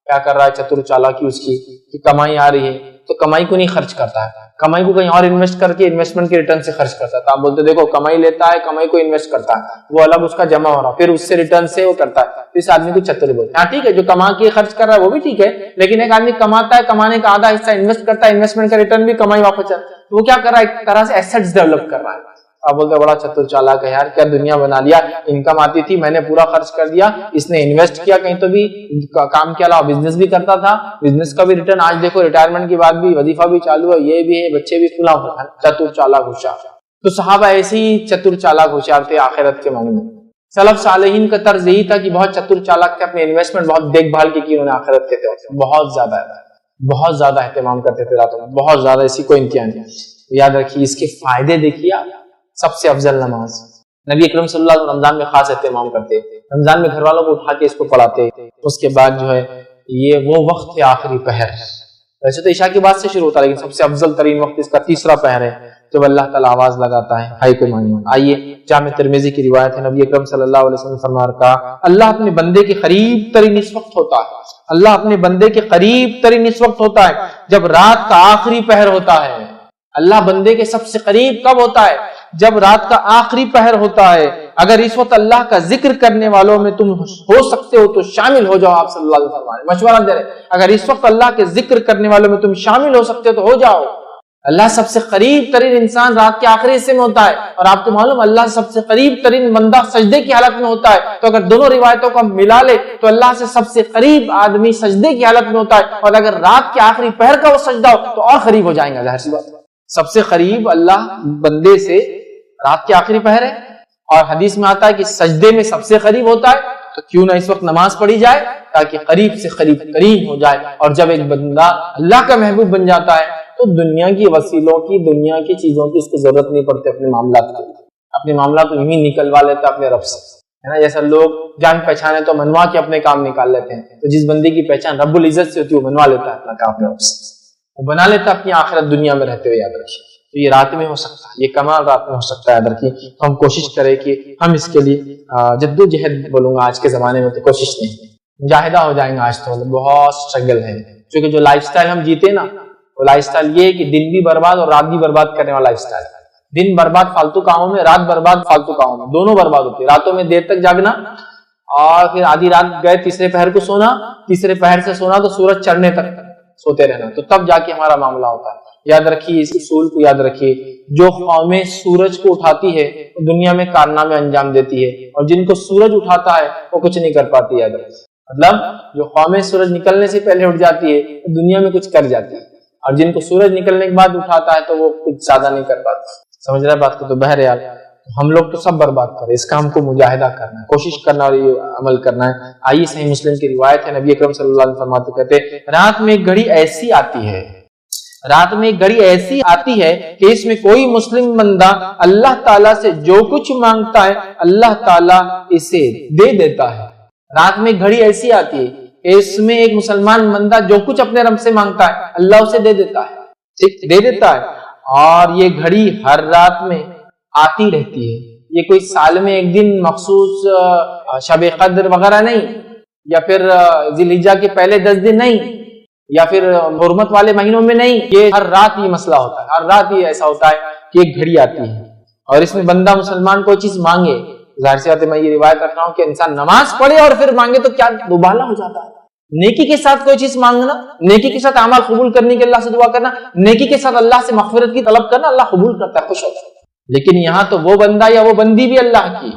کیا کر رہا ہے چتر چالاکی اس کی کہ کمائی آ رہی ہے تو کمائی کو نہیں خرچ کرتا ہے، کمائی کو کہیں اور انویسٹ کر کے انویسٹمنٹ کے ریٹرن سے خرچ کرتا ہے۔ تو آپ بولتے دیکھو کمائی لیتا ہے، کمائی کو انویسٹ کرتا ہے، وہ الگ اس کا جمع ہو رہا، پھر اس سے ریٹرن سے وہ کرتا ہے، اس آدمی کو چتر بولتے ہیں۔ ہاں ٹھیک ہے، جو کما کے خرچ کر رہا ہے وہ بھی ٹھیک ہے، لیکن ایک آدمی کماتا ہے، کمانے کا آدھا حصہ انویسٹ کرتا ہے، انویسٹمنٹ کا ریٹرن بھی کمائی واپس چلتا ہے، تو وہ کیا کر رہا ہے؟ ایک طرح سے ایسٹس ڈیولپ کر رہا ہے۔ آپ بولتے بڑا چتر چالاک ہے یار، کیا دنیا بنا لیا، انکم آتی تھی میں نے پورا خرچ کر دیا، اس نے انویسٹ کیا کہیں تو بھی کام کے علاوہ بزنس بھی کرتا تھا، بزنس کا بھی ریٹرن، آج دیکھو ریٹائرمنٹ کے بعد بھی وظیفہ بھی چالو ہے، یہ بھی ہے، بچے بھی کھلا ہوا، چتر چالاک ہوشیار۔ تو صحابہ ایسے ہی چتر چالاک ہوشیار تھے آخرت کے معاملے میں۔ سلف صالحین کا طرز یہی تھا کہ بہت چتر چالاک تھے، اپنے انویسٹمنٹ بہت دیکھ بھال کی انہوں نے آخرت کے طور بہت زیادہ اہتمام کرتے تھے راتوں میں، بہت زیادہ، اسی کو امتحان نہیں۔ یاد رکھیے اس کے فائدے دیکھیے آپ، سب سے افضل نماز، نبی اکرم صلی اللہ علیہ وسلم رمضان میں خاص اہتمام کرتے، رمضان میں گھر والوں کو اٹھا کے اس کو پڑھاتے۔ اس کے بعد جو ہے یہ وہ وقت ہے آخری پہر، ویسے تو عشاء کے بعد سے شروع ہوتا ہے لیکن سب سے افضل ترین وقت اس کا تیسرا پہر ہے جب اللہ تعالیٰ آواز لگاتا ہے ہائی کوئی مانگنے والا۔ آئیے جامع ترمذی کی روایت ہے، نبی اکرم صلی اللہ علیہ وسلم فرمایا اللہ اپنے بندے کے قریب ترین اس وقت ہوتا ہے، اللہ اپنے بندے کے قریب ترین اس وقت ہوتا ہے جب رات کا آخری پہر ہوتا ہے۔ اللہ بندے کے سب سے قریب کب ہوتا ہے؟ جب رات کا آخری پہر ہوتا ہے۔ اگر اس وقت اللہ کا ذکر کرنے والوں میں تم ہو سکتے ہو تو شامل ہو جاؤ، آپ صلی اللہ علیہ وسلم مشورہ دے رہے، اگر اس وقت اللہ کے ذکر کرنے والوں میں تم شامل ہو سکتے ہو تو ہو جاؤ۔ اللہ سب سے قریب ترین انسان رات کے آخری حصے میں ہوتا ہے، اور آپ کو معلوم اللہ سب سے قریب ترین بندہ سجدے کی حالت میں ہوتا ہے، تو اگر دونوں روایتوں کو ہم ملا لے تو اللہ سے سب سے قریب آدمی سجدے کی حالت میں ہوتا ہے، اور اگر رات کے آخری پہر کا وہ سجدہ ہو تو اور قریب ہو جائیں گا، ظاہر سی بات۔ سب سے قریب اللہ بندے سے رات کے آخری پہر ہے اور حدیث میں آتا ہے کہ سجدے میں سب سے قریب ہوتا ہے، تو کیوں نہ اس وقت نماز پڑھی جائے تاکہ قریب سے قریب ہو جائے. اور جب ایک بندہ اللہ کا محبوب بن جاتا ہے تو دنیا کی وسیلوں کی، دنیا کی چیزوں کی اس کو ضرورت نہیں پڑتی. اپنے معاملات کو، اپنے معاملات کو یوں نکلوا لیتا ہے اپنے رب سے، ہے نا. جیسا لوگ جان پہچانے تو منوا کے اپنے کام نکال لیتے ہیں، تو جس بندے کی پہچان رب العزت سے ہوتی ہے وہ منوا لیتا ہے اپنا کام اپنے رب سے، وہ بنا لیتا ہے اپنی آخرت دنیا میں رہتے ہوئے. یاد رکھیے تو یہ رات میں ہو سکتا ہے، یہ کمال رات میں ہو سکتا ہے. یاد رکھیے تو ہم کوشش کریں کہ ہم اس کے لیے جدوجہد بولوں گا. آج کے زمانے میں تو کوشش نہیں، مجاہدہ ہو جائیں گے. آج تو بہت اسٹرگل ہے، کیونکہ جو لائف سٹائل ہم جیتے نا، وہ لائف سٹائل یہ ہے کہ دن بھی برباد اور رات بھی برباد کرنے والا لائف سٹائل. دن برباد فالتو کاموں میں، رات برباد فالتو کاموں میں، دونوں برباد ہوتے ہیں. راتوں میں دیر تک جاگنا اور پھر آدھی رات گئے تیسرے پہر کو سونا، تیسرے پہر سے سونا تو سورج چڑھنے تک سوتے رہنا، تو تب جا کے ہمارا معاملہ ہوتا ہے. یاد رکھیے اس اصول کو، یاد رکھیے جو قومیں سورج کو اٹھاتی ہے وہ دنیا میں کارنامے انجام دیتی ہے، اور جن کو سورج اٹھاتا ہے وہ کچھ نہیں کر پاتی. یاد رکھیے مطلب جو قومیں سورج نکلنے سے پہلے اٹھ جاتی ہے وہ دنیا میں کچھ کر جاتی ہے، اور جن کو سورج نکلنے کے بعد اٹھاتا ہے تو وہ کچھ زیادہ نہیں کر پاتے. سمجھ رہے بات کو؟ تو بہرحال ہم لوگ تو سب برباد کریں، اس کام کو مجاہدہ کرنا ہے، کوشش کرنا اور یہ عمل کرنا ہے. آئیے صحیح مسلم کی روایت ہے، نبی اکرم صلی اللہ علیہ وسلم فرماتے کہتے رات میں ایک گھڑی ایسی آتی ہے، رات میں ایک گھڑی ایسی آتی ہے کہ اس میں کوئی مسلم بندہ اللہ تعالیٰ سے جو کچھ مانگتا ہے اللہ تعالیٰ اسے دے دیتا ہے. رات میں ایک گھڑی ایسی آتی ہے کہ اس میں ایک مسلمان بندہ جو کچھ اپنے رب سے مانگتا ہے اللہ اسے دے دیتا ہے، ٹھیک دے دیتا ہے. اور یہ گھڑی ہر رات میں آتی رہتی ہے. یہ کوئی سال میں ایک دن مخصوص شب قدر وغیرہ نہیں، یا پھر ذی الحجہ کے پہلے 10 دن نہیں، یا پھر حرمت والے مہینوں میں نہیں. یہ ہر رات یہ مسئلہ ہوتا ہے، ہر رات یہ ایسا ہوتا ہے کہ ایک گھڑی آتی ہے اور اس میں بندہ مسلمان کوئی چیز مانگے. ظاہر سی بات ہے میں یہ روایت رکھ رہا ہوں کہ انسان نماز پڑھے اور پھر مانگے تو کیا دوبالا ہو جاتا ہے. نیکی کے ساتھ کوئی چیز مانگنا، نیکی کے ساتھ اعمال قبول کرنے کے اللہ سے دعا کرنا، نیکی کے ساتھ اللہ سے مغفرت کی طلب کرنا، اللہ قبول کرتا ہے، خوش ہوتا ہے. لیکن یہاں تو وہ بندہ یا وہ بندی بھی اللہ کی،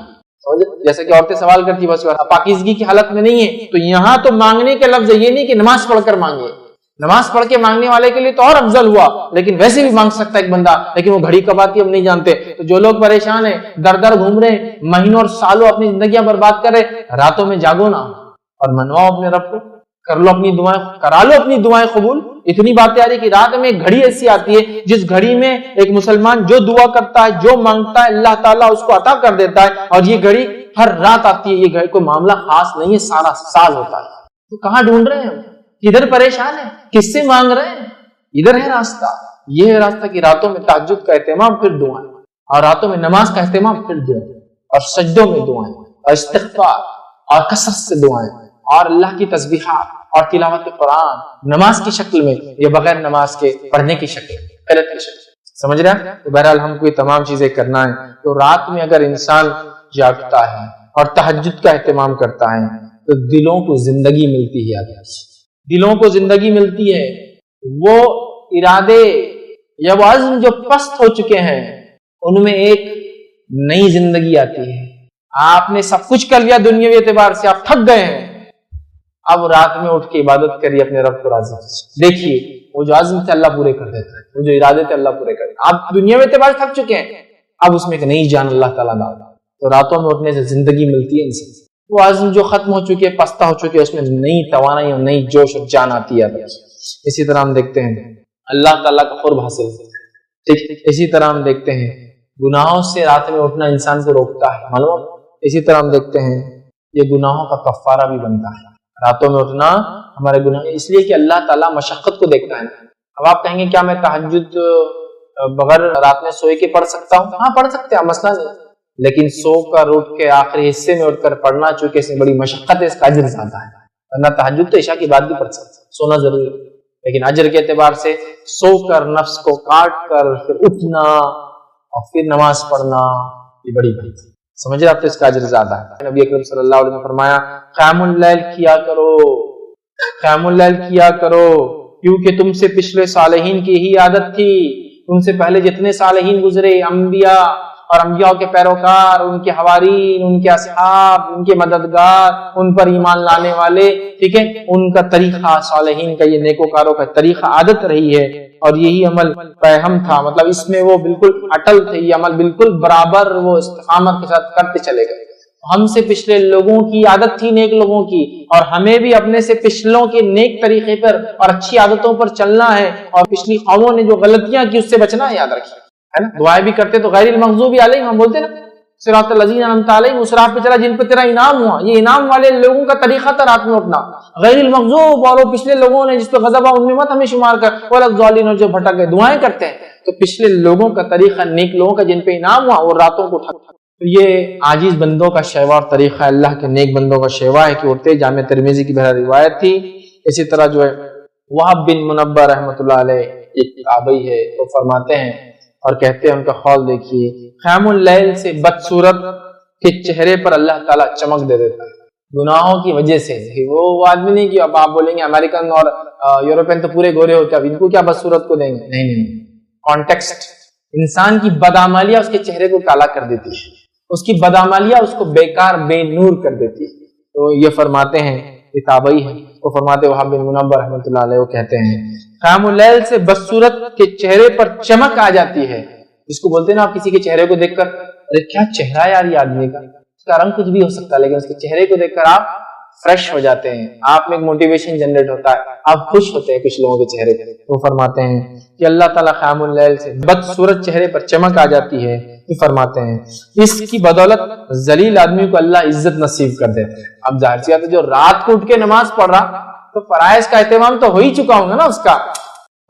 جیسے کہ عورتیں سوال کرتی بس پاکیزگی کی حالت میں نہیں ہے، تو یہاں تو مانگنے کے لفظ یہ نہیں کہ نماز پڑھ کر مانگے. نماز پڑھ کے مانگنے والے کے لیے تو اور افضل ہوا، لیکن ویسے بھی مانگ سکتا ہے ایک بندہ، لیکن وہ گھڑی کب آتی ہے ہم نہیں جانتے. تو جو لوگ پریشان ہیں، در در گھوم رہے ہیں، مہینوں اور سالوں اپنی زندگیاں برباد کر رہے، راتوں میں جاگو نا اور منواؤ اپنے رب کو، کر لو اپنی دعائیں، کرا لو اپنی دعائیں قبول. اتنی باتیں آ رہی کہ رات میں ایک گھڑی ایسی آتی ہے جس گھڑی میں ایک مسلمان جو دعا کرتا ہے، جو مانگتا ہے اللہ تعالیٰ اس کو عطا کر دیتا ہے. اور یہ گھڑی ہر رات آتی ہے. یہ گھڑی کوئی معاملہ خاص نہیں ہے، سارا سال ہوتا ہے. تو کہاں ڈھونڈ رہے ہیں، کدھر پریشان ہے، کس سے مانگ رہے ہیں؟ ادھر ہے راستہ. یہ ہے راستہ کہ راتوں میں تہجد کا اہتمام، پھر دعائیں، اور راتوں میں نماز کا اہتمام، پھر دعائیں، اور سجدوں میں دعائیں اور استغفار اور کثرت سے دعائیں اور اللہ کی تسبیحات اور تلاوت قرآن نماز کی شکل میں یا بغیر نماز کے پڑھنے کی شکل، قرأت کی شکل. سمجھ رہے ہیں؟ تو بہرحال ہم کو یہ تمام چیزیں کرنا ہے. تو رات میں اگر انسان جاگتا ہے اور تہجد کا اہتمام کرتا ہے تو دلوں کو زندگی ملتی ہے. دلوں کو زندگی ملتی ہے. وہ ارادے یا وہ عزم جو پست ہو چکے ہیں ان میں ایک نئی زندگی آتی ہے. آپ نے سب کچھ کر لیا دنیاوی اعتبار سے، آپ تھک گئے ہیں، اب رات میں اٹھ کے عبادت کریے، اپنے رب کو راضی دیکھیے. وہ جو عزم تھے اللہ پورے کر دیتا ہے، وہ جو ارادے تھے اللہ پورے کر دیتا ہے. آپ دنیاوی اعتبار سے تھک چکے ہیں، اب اس میں ایک نئی جان اللہ تعالیٰ ڈالتا ہے. تو راتوں میں اٹھنے سے زندگی ملتی ہے انسان. وہ عزم جو ختم ہو چکی ہے، پستہ ہو چکی ہے، اس میں نئی توانائی اور نئی جوش اور جان آتی ہے. اسی طرح ہم دیکھتے ہیں اللہ تعالیٰ کا قرب حاصل ہوتا ہے. ٹھیک، اسی طرح ہم دیکھتے ہیں گناہوں سے رات میں اٹھنا انسان کو روکتا ہے، معلوم. اسی طرح ہم دیکھتے ہیں یہ گناہوں کا کفارہ بھی بنتا ہے. راتوں میں اٹھنا ہمارے گناہ، اس لیے کہ اللہ تعالیٰ مشقت کو دیکھتا ہے. اب آپ کہیں گے کیا میں تہجد بغیر رات میں سوئے کے پڑھ سکتا ہوں؟ ہاں پڑھ سکتے ہیں، مسئلہ نہیں. لیکن سو کر اٹھ کے آخری حصے میں اٹھ کر پڑھنا چونکہ اس میں بڑی مشقت ہے، اس کا اجر زیادہ ہے. ورنہ تہجد تو عشاء کی بعد بھی پڑھ سکتے ہیں، سونا ضروری ہے. لیکن اجر کے اعتبار سے سو کر نفس کو کاٹ کر پھر اٹھنا اور پھر نماز پڑھنا یہ بڑی بڑی سمجھ رہے آپ، تو اس کا اجر زیادہ ہے. نبی اکرم صلی اللہ علیہ وسلم نے فرمایا قیام اللیل کیا کرو، قیام اللیل کیا کرو، کیونکہ تم سے پچھلے صالحین کی ہی عادت تھی. تم سے پہلے جتنے صالحین گزرے، انبیاء اور انبیاء کے پیروکار، ان کے حوارین، ان کے اصحاب، ان کے مددگار، ان پر ایمان لانے والے، ٹھیک ہے، ان کا طریقہ، صالحین کا، یہ نیکوکاروں کا طریقہ، عادت رہی ہے، اور یہی عمل فہم تھا، مطلب اس میں وہ بالکل اٹل تھے، یہ عمل بالکل برابر وہ استقامت کے ساتھ کرتے چلے گئے۔ ہم سے پچھلے لوگوں کی عادت تھی نیک لوگوں کی، اور ہمیں بھی اپنے سے پچھلوں کے نیک طریقے پر اور اچھی عادتوں پر چلنا ہے، اور پچھلی قوموں نے جو غلطیاں کی اس سے بچنا ہے، یاد رکھیے، ہے نا۔ دعائیں بھی کرتے تو غیر المغضوب علیہم، ہم بولتے نا صراط الذین انعمت علیہم، اس راہ پہ چلا جن پہ تیرا انعام ہوا، یہ انعام والے لوگوں کا طریقہ تھا رات میں اٹھنا۔ غیر المغضوب، اور وہ پچھلے لوگوں نے جس پہ غضب ہوا ان میں مت ہمیں شمار کر، ولا الضالین، جو بھٹک گئے، دعائیں کرتے ہیں۔ تو پچھلے لوگوں کا طریقہ، نیک لوگوں کا جن پہ انعام ہوا، وہ راتوں کو اٹھا۔ تو یہ عاجز بندوں کا شیوا اور طریقہ، اللہ کے نیک بندوں کا شیوا ہے کہ اٹھتے۔ جامع ترمذی کی بہر روایت تھی۔ اسی طرح جو ہے وہب بن منبہ رحمۃ اللہ علیہ ایک تابعی ہے، وہ فرماتے ہیں اور کہتے ہیں، ان کا قول دیکھیے، قیام اللیل سے بدصورت کے چہرے پر اللہ تعالیٰ چمک دے دیتا ہے گناہوں کی وجہ سے۔ وہ آدمی نہیں کہ اب آپ بولیں گے امریکن اور یورپین تو پورے گورے ہوتے ہیں، اب ان کو کیا بدصورت کو دیں گے، نہیں، کانٹیکسٹ، انسان کی بدعمالیاں اس کے چہرے کو کالا کر دیتی ہے، اس کی بدعمالیاں اس کو بیکار بے نور کر دیتی ہے۔ تو یہ فرماتے ہیں، یہ تابعی ہے، وہ فرماتے وہاب بن منبہ رحمۃ اللہ علیہ، وہ کہتے ہیں قیام اللیل سے بدصورت کے چہرے پر چمک آ جاتی ہے، جس کو بولتے ہیں نا آپ کسی کے چہرے کو دیکھ کر، ارے کیا چہرہ یار یہ آدمی کا، اس کا رنگ کچھ بھی ہو سکتا ہے لیکن اس کے چہرے کو دیکھ کر آپ فریش ہو جاتے ہیں، آپ میں ایک موٹیویشن جنریٹ ہوتا ہے، آپ خوش ہوتے ہیں کچھ لوگوں کے چہرے پہ۔ وہ فرماتے ہیں کہ اللہ تعالیٰ قیام اللیل سے بدصورت چہرے پر چمک آ جاتی ہے، یہ فرماتے ہیں اس کی بدولت ذلیل آدمی کو اللہ عزت نصیب کر دیتے ہیں۔ اب ظاہر سی بات ہے، جو رات کو اٹھ کے نماز پڑھ رہا تو فرائض کا اہتمام تو ہو ہی چکا ہوں گا نا اس کا،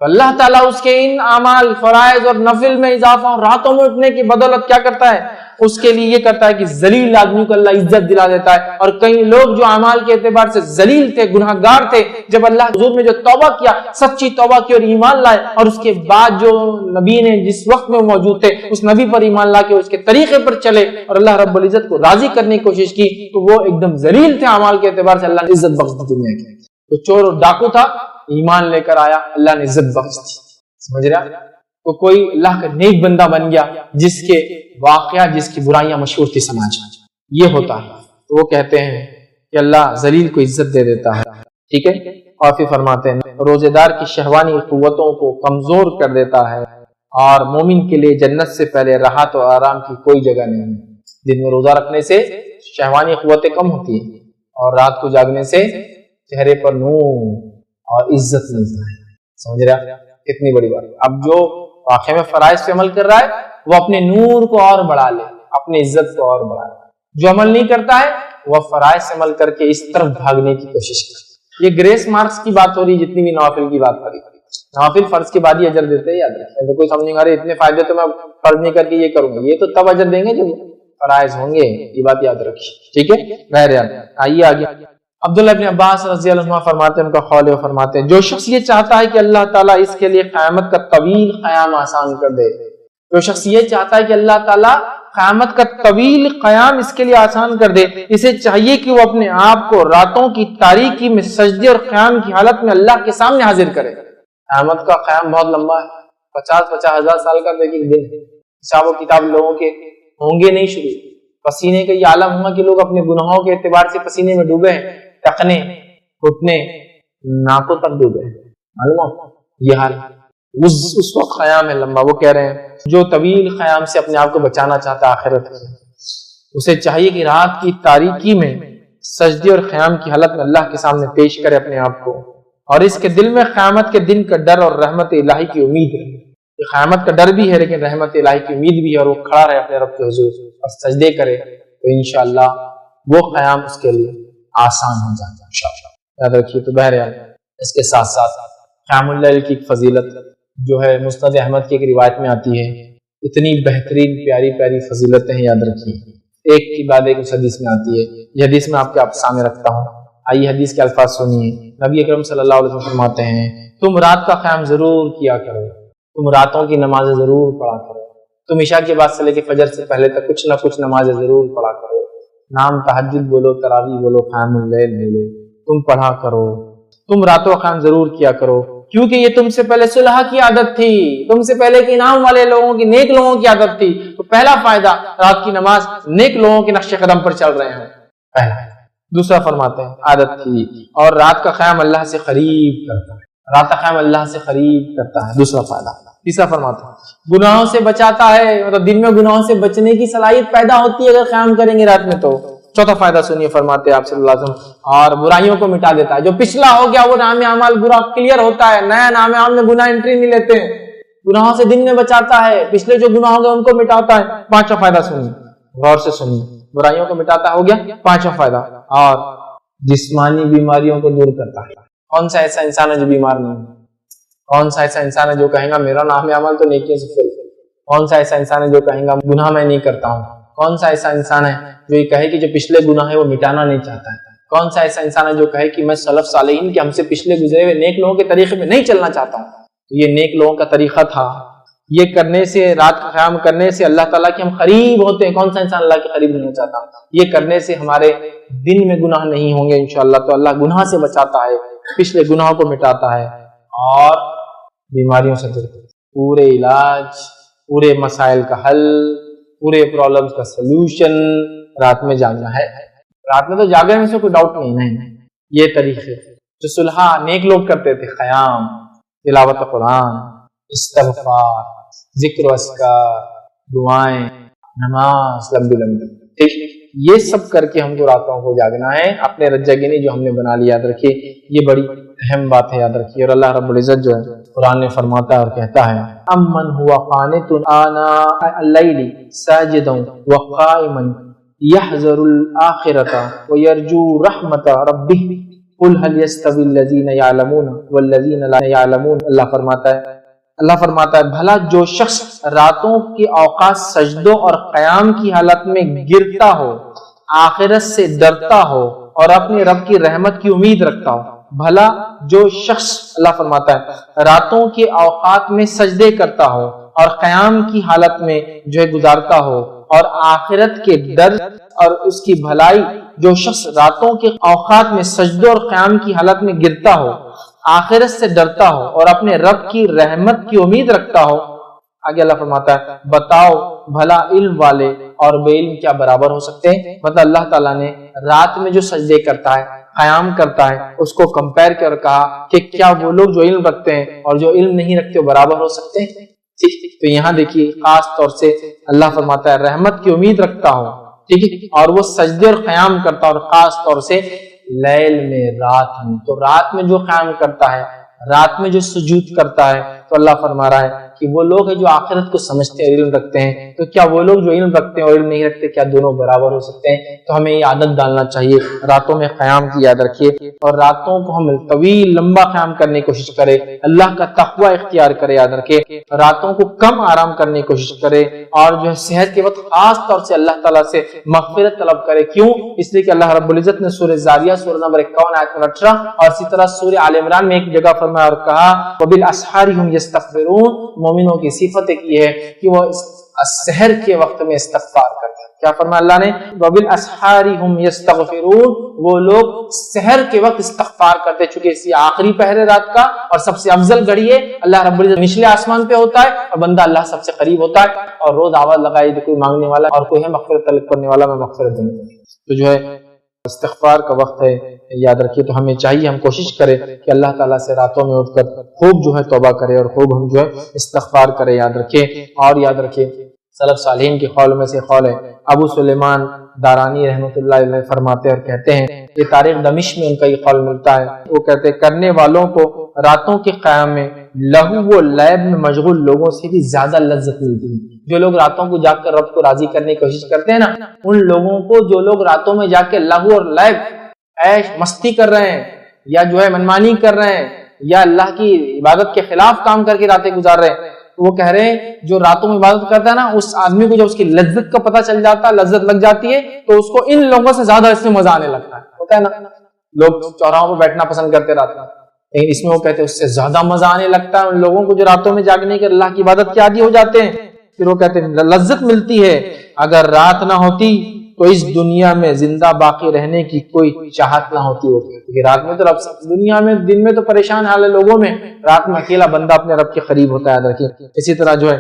تو اللہ تعالیٰ اس کے ان اعمال، فرائض اور نفل میں اضافہ اور راتوں میں اٹھنے کی بدولت کیا کرتا ہے، اس کے لیے یہ کرتا ہے کہ ذلیل آدمی کو اللہ عزت دلا دیتا ہے۔ اور کئی لوگ جو اعمال کے اعتبار سے ذلیل تھے، گناہ گار تھے، جب اللہ کے حضور میں جو توبہ کیا، سچی توبہ کی اور ایمان لائے، اور اس کے بعد جو نبی نے جس وقت میں موجود تھے اس نبی پر ایمان لا کے اس کے طریقے پر چلے اور اللہ رب العزت کو راضی کرنے کی کوشش کی، تو وہ ایک دم ذلیل تھے اعمال کے اعتبار سے، اللہ نے عزت بخش دی دنیا کی۔ تو چور اور ڈاکو تھا، ایمان لے کر آیا، اللہ نے عزت بخش دی، سمجھ رہا؟ تو کوئی اللہ کا نیک بندہ بن گیا جس کے واقعات، جس کی برائیاں مشہور تھی سماج میں، یہ ہوتا ہے۔ تو وہ کہتے ہیں کہ اللہ ذلیل کو عزت دے دیتا ہے، ٹھیک ہے۔ اور پھر فرماتے ہیں روزے دار کی شہوانی قوتوں کو کمزور کر دیتا ہے، اور مومن کے لیے جنت سے پہلے راحت و آرام کی کوئی جگہ نہیں ہے۔ دن میں روزہ رکھنے سے شہوانی قوتیں کم ہوتی ہیں، اور رات کو جاگنے سے چہرے پر نور اور عزت ملتا ہے، سمجھ رہا؟ کتنی بڑی بات۔ اب جو واقعے میں فرائض پہ عمل کر رہا ہے وہ اپنے نور کو اور بڑھا لے، اپنی عزت کو اور بڑھا لے۔ جو عمل نہیں کرتا ہے وہ فرائض سے عمل کر کے اس طرف بھاگنے کی کوشش کرے۔ یہ گریس مارکس کی بات ہو رہی، جتنی بھی نوافل کی بات ہو رہی، نوافل فرض کے بعد ہی اجر دیتے ہیں، یاد رکھیں۔ تو کوئی سمجھیں گا اتنے فائدے تو میں فرض نہیں کر کے یہ کروں گا، یہ تو تب اجر دیں گے جب فرائض ہوں گے، یہ بات یاد رکھیے، ٹھیک ہے۔ بہرحال آئیے آگے۔ عبداللہ ابن عباس رضی اللہ عنہ فرماتے ہیں، ان کا قول ہے، فرماتے ہیں جو شخص یہ چاہتا ہے کہ اللہ تعالیٰ اس کے لیے قیامت کا طویل قیام آسان کر دے، جو شخص یہ چاہتا ہے کہ اللہ تعالیٰ قیامت کا طویل قیام اس کے لیے آسان کر دے، اسے چاہیے کہ وہ اپنے آپ کو راتوں کی تاریکی میں سجدے اور قیام کی حالت میں اللہ کے سامنے حاضر کرے۔ قیامت کا قیام بہت لمبا ہے، 50 ہزار سال کا ایک دن، حساب و کتاب لوگوں کے ہوں گے نہیں شروع، پسینے کا یہ عالم ہوا کہ لوگ اپنے گناہوں کے اعتبار سے پسینے میں ڈوبے ہیں، ٹکنے گھٹنے ناکوں تک ڈوبے ہیں، معلوم یہ حال اس وقت قیام ہے لمبا۔ وہ کہہ رہے ہیں جو طویل قیام سے اپنے آپ کو بچانا چاہتا ہے آخرت سے، اسے چاہیے کہ رات کی تاریکی میں سجدے اور قیام کی حالت میں اللہ کے سامنے پیش کرے اپنے آپ کو، اور اس کے دل میں قیامت کے دن کا ڈر اور رحمت الہی کی امید ہے۔ قیامت کا ڈر بھی ہے لیکن رحمت الہی کی امید بھی ہے، اور وہ کھڑا رہے اپنے رب کے حضور اور سجدے کرے، تو انشاءاللہ وہ قیام اس کے لیے آسان ہو جاتا ہے انشاءاللہ، یاد رکھیے۔ تو بہرحال اس کے ساتھ ساتھ قیام اللیل کی فضیلت جو ہے مسند احمد کی ایک روایت میں آتی ہے، اتنی بہترین پیاری پیاری فضیلتیں ہیں، یاد رکھیے، ایک کی بعد ایک اس حدیث میں آتی ہے۔ یہ حدیث میں آپ کے سامنے رکھتا ہوں، آئیے حدیث کے الفاظ سنیے۔ نبی اکرم صلی اللہ علیہ وسلم فرماتے ہیں تم رات کا قیام ضرور کیا کرو، تم راتوں کی نمازیں ضرور پڑھا کرو، تم عشاء کے بعد سے لے کے فجر سے پہلے تک کچھ نہ کچھ نمازیں ضرور پڑھا کرو، نام تہجد بولو، تراویح بولو، قیام اللیل بولو، تم پڑھا کرو، تم راتوں کا قیام ضرور کیا کرو، کیونکہ یہ تم سے پہلے صلح کی عادت تھی، تم سے پہلے کے انعام والے لوگوں کی، نیک لوگوں کی عادت تھی. تو پہلا فائدہ رات کی نماز، نیک لوگوں کے نقش قدم پر چل رہے ہیں، پہلا. دوسرا فرماتے ہیں عادت تھی، اور رات کا قیام اللہ سے قریب کرتا ہے، رات کا قیام اللہ سے قریب کرتا ہے، دوسرا فائدہ. تیسرا فرماتے ہیں گناہوں سے بچاتا ہے، مطلب دن میں گناہوں سے بچنے کی صلاحیت پیدا ہوتی ہے اگر قیام کریں گے رات میں. تو چوتھا فائدہ سنیے، فرماتے ہیں آپ صلی اللہ علیہ وسلم، اور برائیوں کو مٹا دیتا ہے. جو پچھلا ہو گیا وہ نام اعمال برا کلیئر ہوتا ہے، نیا نام اعمال میں گناہ انٹری نہیں لیتے ہیں. گناہوں سے دن میں بچاتا ہے، پچھلے جو گناہ ہو گئے ان کو مٹاتا ہے. پانچواں فائدہ سنیے، غور سے سنیے، برائیوں کو مٹاتا ہو گیا پانچواں فائدہ. اور جسمانی بیماریوں کو دور کرتا ہے. کون سا ایسا انسان ہے جو بیمار نہیں ہے؟ کون سا ایسا انسان ہے جو کہے گا میرا نام عمل تو نیکیوں سے فل؟ کون سا ایسا انسان ہے جو کہے گا گناہ میں نہیں کرتا ہوں؟ کون سا ایسا انسان ہے جو یہ کہے کہ جو پچھلے گناہ ہے وہ مٹانا نہیں چاہتا ہے؟ کون سا ایسا انسان ہے جو کہے کہ میں سلف صالحین کے ہم سے پچھلے گزرے ہوئے نیک لوگوں کے طریقے میں نہیں چلنا چاہتا ہوں؟ تو یہ نیک لوگوں کا طریقہ تھا. یہ کرنے سے، رات کا قیام کرنے سے اللہ تعالیٰ کے ہم قریب ہوتے ہیں. کون سا انسان اللہ کے قریب نہیں چاہتا؟ یہ کرنے سے ہمارے دن میں گناہ نہیں ہوں گے انشاءاللہ. تو اللہ گناہ سے بچاتا ہے، پچھلے گناہوں کو مٹاتا ہے اور بیماریوں سے دور کرتا ہے. پورے علاج، پورے مسائل کا حل، پورے پرابلمز کا سلوشن رات میں جاگنا ہے. رات میں تو جاگنے میں سے کوئی ڈاؤٹ نہیں. یہ طریقے جو صلح نیک لوگ کرتے تھے، قیام، تلاوت قرآن، استغفار، ذکر و اذکار، دعائیں، نماز لمبی لمبی، ٹھیک، یہ سب کر کے ہم کو راتوں کو جاگنا ہے. اپنے رجا گینی جو ہم نے بنا لی یاد رکھیے، یہ بڑی اہم بات ہے، یاد رکھیے. اور اللہ رب العزت جو ہے قرآن نے فرماتا ہے اور کہتا ہے امن ہوا قانت آناء اللیل ساجدا وقائما یحذر الآخرۃ ویرجو رحمت ربہ قل هل يستوی الذین یعلمون والذین لا یعلمون. اللہ فرماتا ہے بھلا جو شخص راتوں کے اوقات سجدوں اور قیام کی حالت میں گرتا ہو، آخرت سے ڈرتا ہو اور اپنے رب کی رحمت کی امید رکھتا ہو. بھلا جو شخص، اللہ فرماتا ہے، راتوں کے اوقات میں سجدے کرتا ہو اور قیام کی حالت میں جو ہے گزارتا ہو اور آخرت کے ڈر اور اس کی بھلائی، جو شخص راتوں کے اوقات میں سجدوں اور قیام کی حالت میں گرتا ہو، آخرت سے ڈرتا ہو اور اپنے رب کی رحمت کی امید رکھتا ہو. آگے اللہ فرماتا ہے بتاؤ بھلا علم والے اور بے علم کیا برابر ہو سکتے ہیں؟ مطلب اللہ تعالیٰ نے رات میں جو سجدے کرتا ہے، قیام کرتا ہے، اس کو کمپیر کر کہا کہ کیا وہ لوگ جو علم رکھتے ہیں اور جو علم نہیں رکھتے وہ برابر ہو سکتے ہیں؟ تو یہاں دیکھیے خاص طور سے اللہ فرماتا ہے رحمت کی امید رکھتا ہو، ٹھیک ہے، اور وہ سجدے اور قیام کرتا ہے، اور خاص طور سے لیل میں، رات میں. تو رات میں جو قیام کرتا ہے، رات میں جو سجود کرتا ہے، تو اللہ فرما رہا ہے کہ وہ لوگ ہیں جو آخرت کو سمجھتے ہیں، علم رکھتے ہیں. تو کیا وہ لوگ جو علم رکھتے ہیں اور علم نہیں رکھتے، کیا دونوں برابر ہو سکتے ہیں؟ تو ہمیں یہ عادت ڈالنا چاہیے راتوں میں قیام کی، یاد رکھیے. اور راتوں کو ہم طویل لمبا قیام کرنے کی کوشش کریں، اللہ کا تقوی اختیار کرے، یاد رکھے. راتوں کو کم آرام کرنے کی کوشش کرے، اور جو ہے صحت کے وقت خاص طور سے اللہ تعالیٰ سے مغفرت طلب کرے. کیوں؟ اس لیے کہ اللہ رب العزت نے سورہ زاریہ سورہ نمبر 51 آیت نمبر 18 اور اسی طرح سورہ آل عمران میں ایک جگہ فرمایا اور کہا وبالاسحار هم یستغفرون. مومنوں کی صفت ایک یہ ہے کہ وہ سحر کے وقت میں استغفار کرتے ہیں. کیا فرمایا اللہ نے؟ وبالاسحار هم یستغفرون. وہ لوگ سحر کے وقت استغفار کرتے، چونکہ اسی آخری پہرے رات کا اور سب سے افضل گھڑی ہے. اللہ رب العزت نچلے آسمان پہ ہوتا ہے اور بندہ اللہ سب سے قریب ہوتا ہے، اور روز آواز لگائی کوئی مانگنے والا اور کوئی ہے مغفرت طلب کرنے والا، میں مغفرت دینے والا. تو جو ہے استغفار کا وقت ہے، یاد رکھیے. تو ہمیں چاہیے ہم کوشش کریں کہ اللہ تعالیٰ سے راتوں میں اٹھ کر خوب جو ہے توبہ کرے اور خوب ہم جو ہے استغفار کرے، یاد رکھیے. اور یاد رکھیے سلف صالحین کے قول میں سے قول ہے ابو سلیمان دارانی رحمۃ اللہ علیہ فرماتے اور کہتے ہیں، یہ تاریخ دمشق میں ان کا یہ قول ملتا ہے. وہ کہتے ہیں کرنے والوں کو راتوں کے قیام میں لہو و لعب میں مشغول لوگوں سے بھی زیادہ لذت ملتی ہے. جو لوگ راتوں کو جاگ کر رب کو راضی کرنے کی کوشش کرتے ہیں نا، ان لوگوں کو جو لوگ راتوں میں جاگ کے لہو اور لعب، عیش مستی کر رہے ہیں، یا جو ہے منمانی کر رہے ہیں، یا اللہ کی عبادت کے خلاف کام کر کے راتیں گزار رہے ہیں، وہ کہہ رہے ہیں جو راتوں میں عبادت کرتا ہے نا، اس آدمی کو جب اس کی لذت کا پتہ چل جاتا ہے، لذت لگ جاتی ہے، تو اس کو ان لوگوں سے زیادہ اس میں مزہ آنے لگتا ہے. ہوتا ہے نا، لوگ چوراہوں پہ بیٹھنا پسند کرتے رات میں، لیکن اس میں وہ کہتے ہیں اس سے زیادہ مزہ آنے لگتا ہے ان لوگوں کو جو راتوں میں جاگنے کے اللہ کی عبادت کے عادی ہو جاتے ہیں. پھر وہ کہتے ہیں لذت ملتی ہے. اگر رات نہ ہوتی تو اس دنیا میں زندہ باقی رہنے کی کوئی چاہت نہ ہوتی کیونکہ رات میں تو رب دنیا میں دن میں تو پریشان حال ہے لوگوں میں، رات میں اکیلا بندہ اپنے رب کے قریب ہوتا ہے، یاد رکھیے۔ اسی طرح جو ہے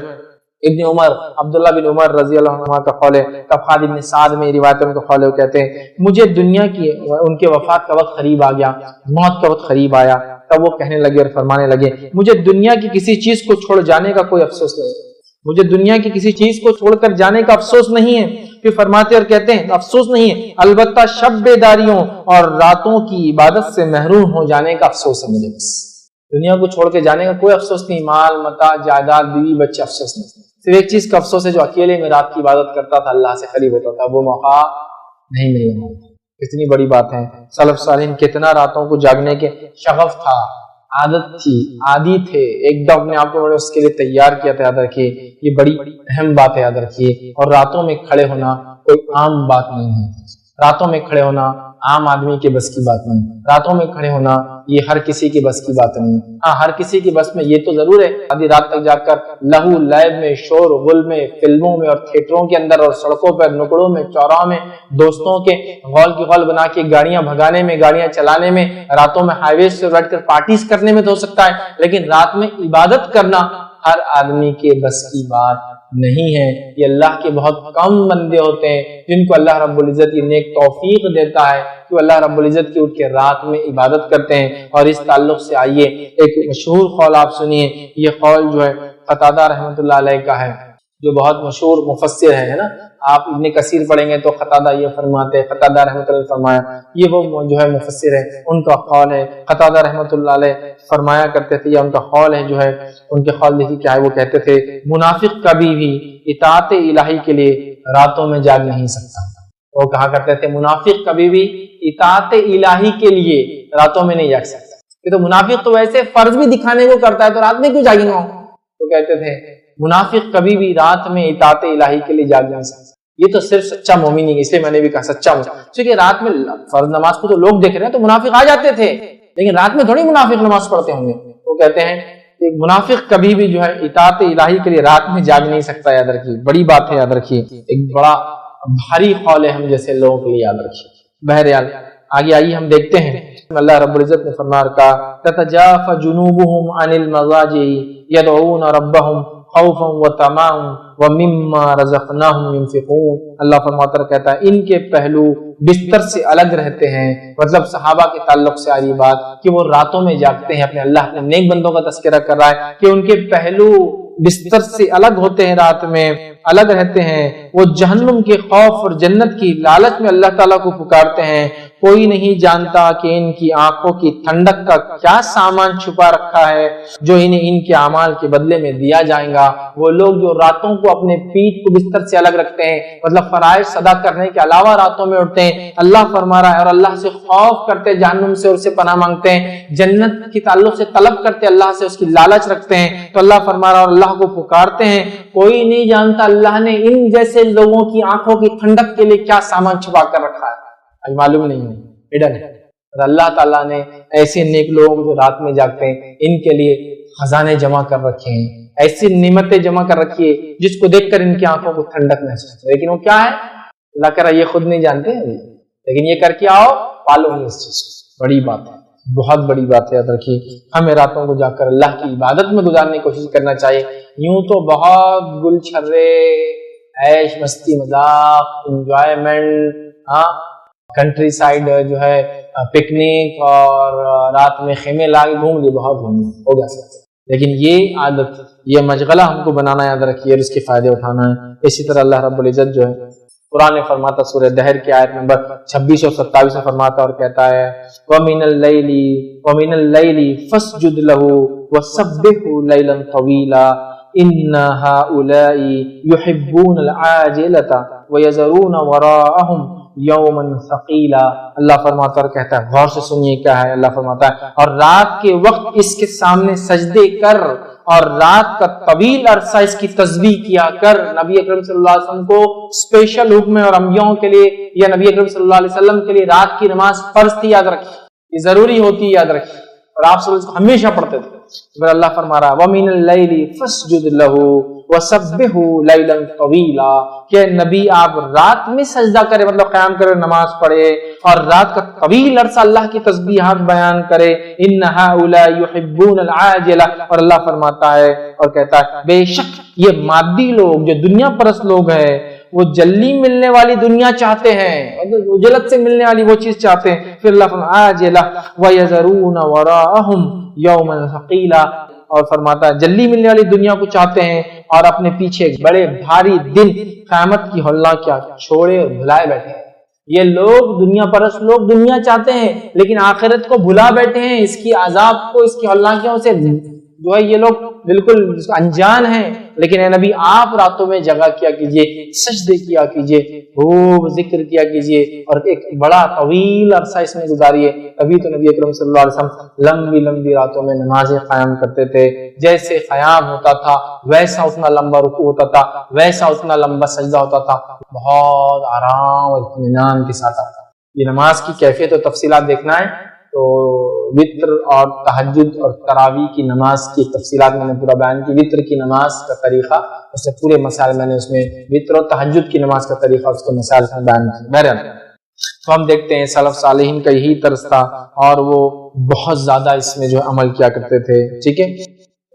ابن عمر عبداللہ بن عمر رضی اللہ عنہ کا قول ہے، طبقات ابن سعد میں روایتوں میں قول ہے، وہ کہتے ہیں مجھے دنیا کی ان کے وفات کا وقت قریب آ گیا، موت کا وقت قریب آیا، تب وہ کہنے لگے اور فرمانے لگے مجھے دنیا کی کسی چیز کو چھوڑ جانے کا کوئی افسوس نہیں، مجھے دنیا کی کسی چیز کو چھوڑ کر جانے کا افسوس نہیں ہے۔ پھر فرماتے اور کہتے ہیں افسوس نہیں ہے، البتہ شب بیداریوں اور راتوں کی عبادت سے محروم ہو جانے کا افسوس ہے مجھے، بس دنیا کو چھوڑ کے جانے کا کوئی افسوس نہیں، مال متاع جائیداد بیوی بچے افسوس نہیں، صرف ایک چیز کا افسوس ہے جو اکیلے میں رات کی عبادت کرتا تھا، اللہ سے قریب ہوتا تھا، وہ موقع نہیں ملے۔ کتنی بڑی بات ہے، سلف صالحین کتنا راتوں کو جاگنے کے شغف تھا، عادت تھی، عادی تھے، ایک دم اپنے آپ کو اس کے لیے تیار کیا تھا، یاد رکھیے یہ بڑی اہم بات ہے، یاد رکھیے۔ اور راتوں میں کھڑے ہونا کوئی عام بات نہیں ہے، راتوں میں کھڑے ہونا عام آدمی کے بس کی بات نہیں، راتوں میں کھڑے ہونا یہ ہر کسی کے بس کی بات نہیں۔ ہاں ہر کسی کے بس میں یہ تو ضرور ہے آدھی رات تک جا کر لہو لعب میں، شور غل میں، فلموں میں اور تھیٹروں کے اندر اور سڑکوں پر نکڑوں میں چوراہوں میں دوستوں کے غول کی غول بنا کے گاڑیاں بھگانے میں، گاڑیاں چلانے میں، راتوں میں ہائی ویز سے بیٹھ کر پارٹیز کرنے میں تو ہو سکتا ہے، لیکن رات میں عبادت کرنا ہر آدمی کے بس کی بات نہیں ہے۔ یہ اللہ کے بہت کم بندے ہوتے ہیں جن کو اللہ رب العزت یہ نیک توفیق دیتا ہے کہ اللہ رب العزت کی اٹھ کے رات میں عبادت کرتے ہیں۔ اور اس تعلق سے آئیے ایک مشہور قول آپ سنیے، یہ قول جو ہے قتادہ رحمۃ اللہ علیہ کا ہے، جو بہت مشہور مفسر ہے نا، آپ ابن کثیر پڑھیں گے تو قتادہ یہ فرماتے ہیں، قتادہ رحمۃ اللہ فرمایا، یہ وہ جو ہے مفسر ہے، ان کا قول ہے، قتادہ رحمۃ اللہ علیہ فرمایا کرتے تھے، یا ان کا قول ہے جو ہے، ان کے قول دیکھیے کیا ہے، وہ کہتے تھے منافق کبھی بھی اطاعت الہی کے لیے راتوں میں جاگ نہیں سکتا۔ وہ کہا کرتے تھے منافق کبھی بھی اطاعت الہی کے لیے راتوں میں نہیں جاگ سکتا، یہ تو منافق تو ویسے فرض بھی دکھانے کو کرتا ہے تو رات میں کیوں جاگیں گا؟ تو کہتے تھے منافق کبھی بھی رات میں اطاعت الہی کے لیے جاگ نہیں سکتا، یہ تو صرف سچا مومن ہی، اس لیے میں نے بھی کہا سچا مومن، کیونکہ رات میں فرض نماز کو تو لوگ دیکھ رہے ہیں تو منافق آ جاتے تھے، لیکن رات میں تھوڑی منافق نماز پڑھتے ہوں گے۔ وہ کہتے ہیں کہ منافق کبھی بھی جو ہے اطاعت الہی کے لیے رات میں جاگ نہیں سکتا، یاد رکھیے، بڑی بات ہے، یاد رکھیے، ایک بڑا بھاری قول ہے ہم جیسے لوگوں کے لیے، یاد رکھیے۔ بہرحال آگے آئیے ہم دیکھتے ہیں اللہ رب العزت نے فرمایا کہا تتجافى جنوبهم عن المضاجع يدعون ربهم خوفا وطمعا ومما رزقناهم ينفقون۔ اللہ فرماتا کہتا ہے ان کے پہلو بستر سے الگ رہتے ہیں، مطلب صحابہ کے تعلق سے آ رہی بات کہ وہ راتوں میں جاگتے ہیں، اپنے اللہ اپنے نیک بندوں کا تذکرہ کر رہا ہے کہ ان کے پہلو بستر سے الگ ہوتے ہیں، رات میں الگ رہتے ہیں، وہ جہنم کے خوف اور جنت کی لالچ میں اللہ تعالیٰ کو پکارتے ہیں۔ کوئی نہیں جانتا کہ ان کی آنکھوں کی ٹھنڈک کا کیا سامان چھپا رکھا ہے جو انہیں ان کے اعمال کے بدلے میں دیا جائے گا۔ وہ لوگ جو راتوں کو اپنے پیٹ کو بستر سے الگ رکھتے ہیں، مطلب فرائض ادا کرنے کے علاوہ راتوں میں اٹھتے ہیں، اللہ فرما رہا ہے، اور اللہ سے خوف کرتے، جہنم سے اور سے پناہ مانگتے ہیں، جنت کے تعلق سے طلب کرتے، اللہ سے اس کی لالچ رکھتے ہیں، تو اللہ فرما رہا ہے اور اللہ کو پکارتے ہیں۔ کوئی نہیں جانتا اللہ نے ان جیسے لوگوں کی آنکھوں کی ٹھنڈک کے لیے کیا سامان چھپا کر رکھا ہے، معلوم نہیں ہے، ہڈن ہے۔ اور اللہ تعالیٰ نے ایسے نیک لوگوں جو رات میں جاگتے ہیں ان کے لیے خزانے جمع کر رکھے ہیں، ایسی نعمتیں جمع کر رکھی ہے جس کو دیکھ کر ان کی آنکھوں کو ٹھنڈک محسوس ہے، لیکن وہ کیا ہے اللہ کہہ رہا یہ خود نہیں جانتے ہیں، لیکن یہ کر کے آؤ پالو نہیں اس چیز کو۔ بڑی بات ہے، بہت بڑی بات ہے، یاد رکھیے ہمیں راتوں کو جا کر اللہ کی عبادت میں گزارنے کی کوشش کرنا چاہیے۔ یوں تو بہت گل چھرے، عیش مستی مذاق، انجوائمنٹ، کنٹری سائڈ جو ہے پکنک اور رات میں خیمے لاگے گھوم لیے، بہت گھومنے ہو گیا سکتا، لیکن یہ عادت، یہ مشغلہ ہم کو بنانا، یاد رکھیے، اور اس کے فائدے اٹھانا ہے۔ اسی طرح اللہ رب العزت جو ہے قرآن فرماتا سورہ دہر کی آیت نمبر 26 اور 27 میں فرماتا اور کہتا ہے وَمِنَ اللَّيْلِ فَاسْجُدْ لَهُ وَسَبِّحْهُ لَيْلًا طَوِيلًا إِنَّ هَؤُلَاءِ يُحِبُّونَ الْعَاجِلَةَ وَيَذَرُونَ وَرَاءَهُمْ یومن ثقیلا۔ اللہ فرماتا اور کہتا ہے، غور سے سنیے کیا ہے، اللہ فرماتا ہے اور رات کے وقت اس کے سامنے سجدے کر اور رات کا طویل عرصہ اس کی تسبیح کیا کر۔ نبی اکرم صلی اللہ علیہ وسلم کو اسپیشل حکم ہے اور انبیاءوں کے لیے یا نبی اکرم صلی اللہ علیہ وسلم کے لیے رات کی نماز فرض تھی، یاد رکھیے، یہ ضروری ہوتی ہے، یاد رکھیے۔ اور آپ صلی اللہ علیہ وسلم ہمیشہ پڑھتے تھے. پھر اللہ فرما رہا ہے وَمِنَ اللَّيْلِ فَاسْجُدْ لَهُ وَسَبِّحْهُ لَيْلًا طَوِيلًا کہ نبی آپ رات میں سجدہ کرے, مطلب قیام کرے, نماز پڑھے, اور رات کا طویل عرصہ اللہ کی تسبیحات بیان کرے. إِنَّ هَؤُلَاءِ يُحِبُّونَ الْعَاجِلَةَ اور اللہ فرماتا ہے اور کہتا ہے بے شک یہ مادی لوگ جو دنیا پرست لوگ ہیں وہ جلدی ملنے والی دنیا چاہتے ہیں, اجلت سے ملنے والی وہ چیز چاہتے ہیں. پھر اللہ فرماتا ہے عاجلہ وَيَذَرُونَ وَرَاءَهُم يَوْمًا ثَقِيلًا اور فرماتا ہے جلدی ملنے والی دنیا کو چاہتے ہیں اور اپنے پیچھے بڑے بھاری دن قیامت کی ہولنا کیا چھوڑے اور بھلائے بیٹھے ہیں. یہ لوگ دنیا پرست لوگ دنیا چاہتے ہیں لیکن آخرت کو بھلا بیٹھے ہیں, اس کی عذاب کو, اس کی ہولناکیوں سے جو ہے یہ لوگ بالکل انجان ہیں. لیکن اے نبی آپ راتوں میں جگہ کیا کیجئے, سجدے کیا کیجئے, خوب ذکر کیا کیجئے اور ایک بڑا طویل عرصہ اس میں گزاریے. تبھی تو نبی اکرم صلی اللہ علیہ وسلم لمبی لمبی راتوں میں نمازیں قائم کرتے تھے. جیسے قیام ہوتا تھا ویسا اتنا لمبا رکوع ہوتا تھا, ویسا اتنا لمبا سجدہ ہوتا تھا, بہت آرام اور اطمینان کے ساتھ آتا. یہ نماز کی کیفیت اور تفصیلات دیکھنا ہے تو وتر اور تہجد اور تراویح کی نماز کی تفصیلات میں نے پورا بیان کی. وتر کی نماز کا طریقہ اس سے پورے مسائل میں نے اس میں وتر اور تہجد کی نماز کا طریقہ اس کے مسائل میں بیان کیا. بہرحال تو ہم دیکھتے ہیں سلف صالحین کا یہی طرز تھا اور وہ بہت زیادہ اس میں جو ہے عمل کیا کرتے تھے. ٹھیک ہے,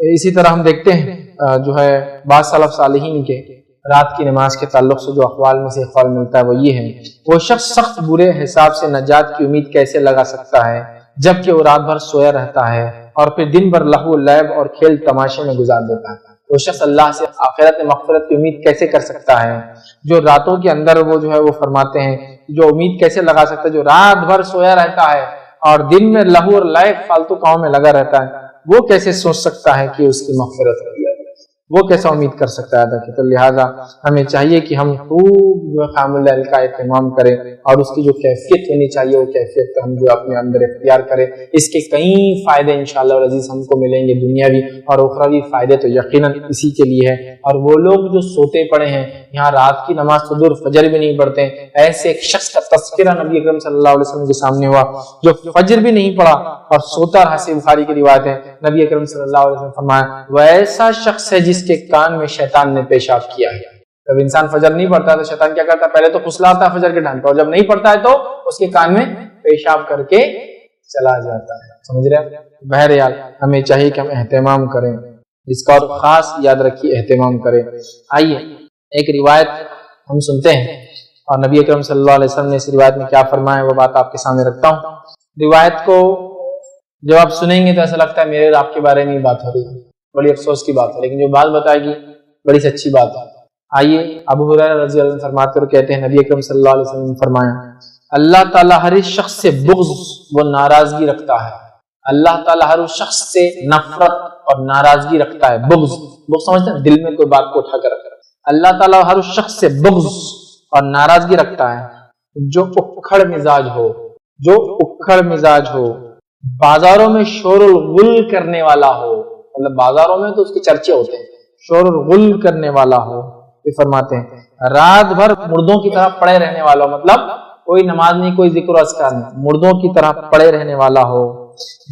اسی طرح ہم دیکھتے ہیں جو ہے بعض سلف صالحین کے رات کی نماز کے تعلق سے جو اقوال میں سے اقوال ملتا ہے وہ یہ ہے وہ شخص سخت برے حساب سے نجات کی امید کیسے لگا سکتا ہے جبکہ وہ رات بھر سویا رہتا ہے اور پھر دن بھر لہو لعب اور کھیل تماشے میں گزار دیتا ہے. وہ شخص اللہ سے آخرت مغفرت کی امید کیسے کر سکتا ہے جو راتوں کے اندر وہ جو ہے وہ فرماتے ہیں جو امید کیسے لگا سکتا ہے جو رات بھر سویا رہتا ہے اور دن میں لہو اور لعب فالتو کاموں میں لگا رہتا ہے, وہ کیسے سوچ سکتا ہے کہ اس کی مغفرت ہوگی, وہ کیسا امید کر سکتا ہے. تو لہٰذا ہمیں چاہیے کہ ہم خوب جو قیام اللیل کا اہتمام کریں اور اس کی جو کیفیت ہونی چاہیے وہ کیفیت ہم جو اپنے اندر اختیار کریں. اس کے کئی فائدے انشاءاللہ العزیز ہم کو ملیں گے, دنیاوی اور اخروی فائدے تو یقیناً اسی کے لیے ہے. اور وہ لوگ جو سوتے پڑے ہیں یہاں رات کی نماز تو دور فجر بھی نہیں پڑھتے, ایسے ایک شخص کا تذکرہ نبی اکرم صلی اللہ علیہ وسلم کے سامنے ہوا جو فجر بھی نہیں پڑھا اور سوتا رہا. صحیح بخاری کی روایت ہے نبی اکرم صلی اللہ علیہ وسلم فرمایا وہ ایسا شخص ہے جس کے کان میں شیطان نے پیشاب کیا ہے. جب انسان فجر نہیں پڑھتا ہے تو شیطان کیا کرتا ہے, پہلے تو پھسلاتا ہے فجر کے ٹائم پہ, اور جب نہیں پڑھتا ہے تو اس کے کان میں پیشاب کر کے چلا جاتا ہے. سمجھ رہے ہیں؟ بہرحال ہمیں چاہیے کہ ہم اہتمام کریں اس کا, اور خاص یاد رکھیے اہتمام کریں. آئیے ایک روایت ہم سنتے ہیں اور نبی اکرم صلی اللہ علیہ وسلم نے اس روایت میں کیا فرمایا وہ بات آپ کے سامنے رکھتا ہوں. روایت کو جب آپ سنیں گے تو ایسا لگتا ہے میرے اور آپ کے بارے میں بات ہو رہی ہے, بڑی افسوس کی بات ہے, لیکن جو بات بتائے گی بڑی سچی بات ہے. آئیے ابو ہریرہ رضی اللہ عنہ فرماتے ہوئے کہتے ہیں نبی اکرم صلی اللہ علیہ وسلم نے فرمایا اللہ تعالیٰ ہر شخص سے بغض و ناراضگی رکھتا ہے. اللہ تعالیٰ ہر شخص سے نفرت اور ناراضگی رکھتا ہے. بغض سمجھتے ہیں دل میں کوئی بات کو اٹھا کر رکھتا ہے. اللہ تعالیٰ ہر شخص سے بغض اور ناراضگی رکھتا ہے جو اکھڑ مزاج ہو, جو اکھڑ مزاج ہو, بازاروں میں شور الغل کرنے والا ہو. مطلب بازاروں میں تو اس کے چرچے ہوتے ہیں, شور الغل کرنے والا ہو. یہ فرماتے ہیں رات بھر مردوں کی طرح پڑے رہنے والا ہو, مطلب کوئی نماز نہیں, کوئی ذکر و اذکار نہیں, مردوں کی طرح پڑے رہنے والا ہو.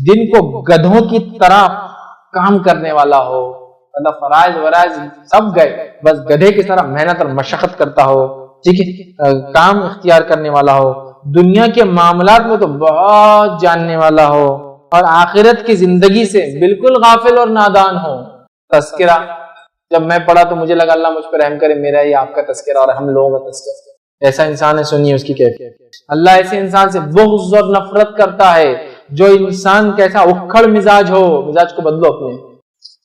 دن کو گدھوں کی طرح کام کرنے والا ہو, مطلب فرائض ورائض سب گئے, بس گدھے کی طرح محنت اور مشقت کرتا ہو. ٹھیک ہے, کام اختیار کرنے والا ہو. دنیا کے معاملات میں تو بہت جاننے والا ہو اور آخرت کی زندگی سے بالکل غافل اور نادان ہو. تذکرہ جب میں پڑھا تو مجھے لگا اللہ مجھ پر رحم کرے, میرا ہی آپ کا تذکرہ اور ہم لوگوں کا تذکرہ. ایسا انسان ہے, سنیے اس کی کیفیت. اللہ ایسے انسان سے بغض اور نفرت کرتا ہے جو انسان کیسا اکھڑ مزاج ہو. مزاج کو بدلو اپنے.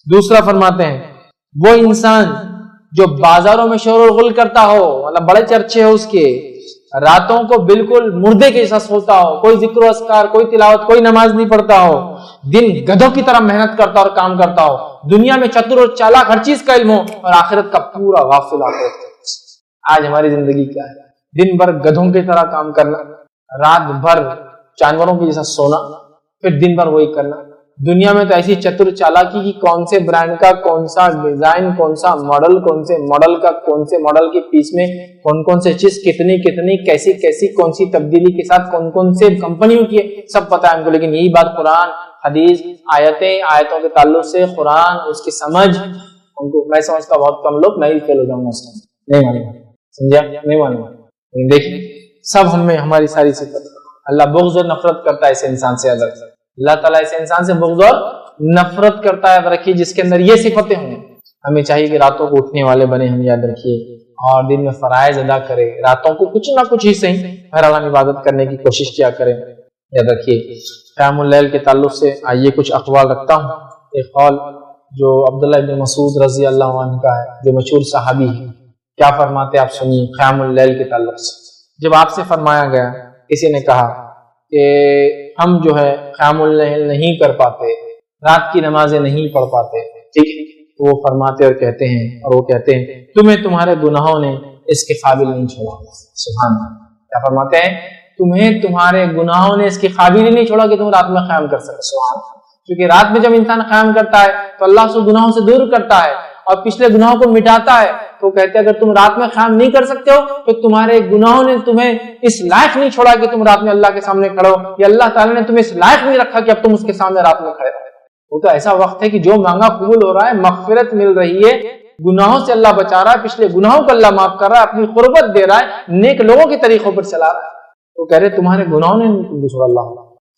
دوسرا فرماتے ہیں وہ انسان جو بازاروں میں شور و غل کرتا ہو, مطلب بڑے چرچے ہو اس کے, راتوں کو بالکل مردے کے جیسا سوتا ہو, کوئی ذکر و اذکار, کوئی تلاوت, کوئی نماز نہیں پڑھتا ہو, دن گدھوں کی طرح محنت کرتا اور کام کرتا ہو, دنیا میں چتر اور چالاک ہر چیز کا علم ہو اور آخرت کا پورا غافل آخرت. آج ہماری زندگی کیا ہے؟ دن بھر گدھوں کی طرح کام کرنا, رات بھر جانوروں کی جیسا سونا, پھر دن بھر وہی کرنا. دنیا میں تو ایسی چتر چالاکی کی کون سے برانڈ کا کون سا ڈیزائن, کون سا ماڈل, کون سے ماڈل کا کون سے ماڈل کے پیس میں کون کون سے چیز کتنی کتنی کیسی کیسی کون سی تبدیلی کے ساتھ کون کون سے کمپنیوں کی ہے, سب پتہ ہے ہم کو. لیکن یہی بات قرآن حدیث آیتوں کے تعلق سے قرآن اس کی سمجھ ان کو میں سمجھتا بہت کم لوگ، میں ہی فیل ہو جاؤں گا، نہیں مانوں گا، سمجھا، نہیں مانوں گا. لیکن دیکھیں سب ہم میں ہماری ساری صفت، اللہ بغض اور نفرت کرتا ہے ایسے انسان سے. یاد رکھیں اللہ تعالیٰ ایسے انسان سے بغض اور نفرت کرتا ہے. یاد رکھیے جس کے اندر یہ صفتیں ہوں. ہمیں چاہیے کہ راتوں کو اٹھنے والے بنے ہم، یاد رکھیے، اور دن میں فرائض ادا کرے، راتوں کو کچھ نہ کچھ ہی صحیح بہرحال عبادت کرنے کی کوشش کیا کریں. یاد رکھیے قیام اللیل کے تعلق سے آئیے کچھ اقوال رکھتا ہوں. ایک قول جو عبداللہ بن مسعود رضی اللہ عنہ کا ہے، جو مشہور صحابی ہے، کیا فرماتے آپ سنیے قیام اللیل کے تعلق سے. جب آپ سے فرمایا گیا، کسی نے کہا کہ ہم جو ہے قیام اللیل نہیں کر پاتے، رات کی نمازیں نہیں پڑھ پاتے، ٹھیک ہے، تو وہ فرماتے اور کہتے ہیں، اور وہ کہتے ہیں تمہیں تمہارے گناہوں نے اس کے قابل نہیں چھوڑا. سبحان اللہ. کیا فرماتے ہیں؟ تمہیں تمہارے گناہوں نے اس کے قابل ہی نہیں چھوڑا کہ تم رات میں قیام کر سکے. سبحان اللہ. کیونکہ رات میں جب انسان قیام کرتا ہے تو اللہ سے گناہوں سے دور کرتا ہے اور پچھلے گناہوں کو مٹاتا ہے. تو کہتے ہیں اگر تم رات میں قیام نہیں کر سکتے ہو تو تمہارے گناہوں نے تمہیں اس لائق نہیں چھوڑا کہ تم رات میں اللہ کے سامنے کھڑے ہو، یا اللہ تعالیٰ نے تمہیں اس لائق نہیں رکھا کہ اب تم اس کے سامنے رات میں کھڑے ہو. وہ تو ایسا وقت ہے کہ جو مانگا قبول ہو رہا ہے، مغفرت مل رہی ہے، گناہوں سے اللہ بچا رہا ہے، پچھلے گناہوں کو اللہ معاف کر رہا ہے، اپنی قربت دے رہا ہے، نیک لوگوں کے طریقوں پر چلا رہا ہے. تو کہہ رہے تمہارے گناہوں نے تم چھوڑا. اللہ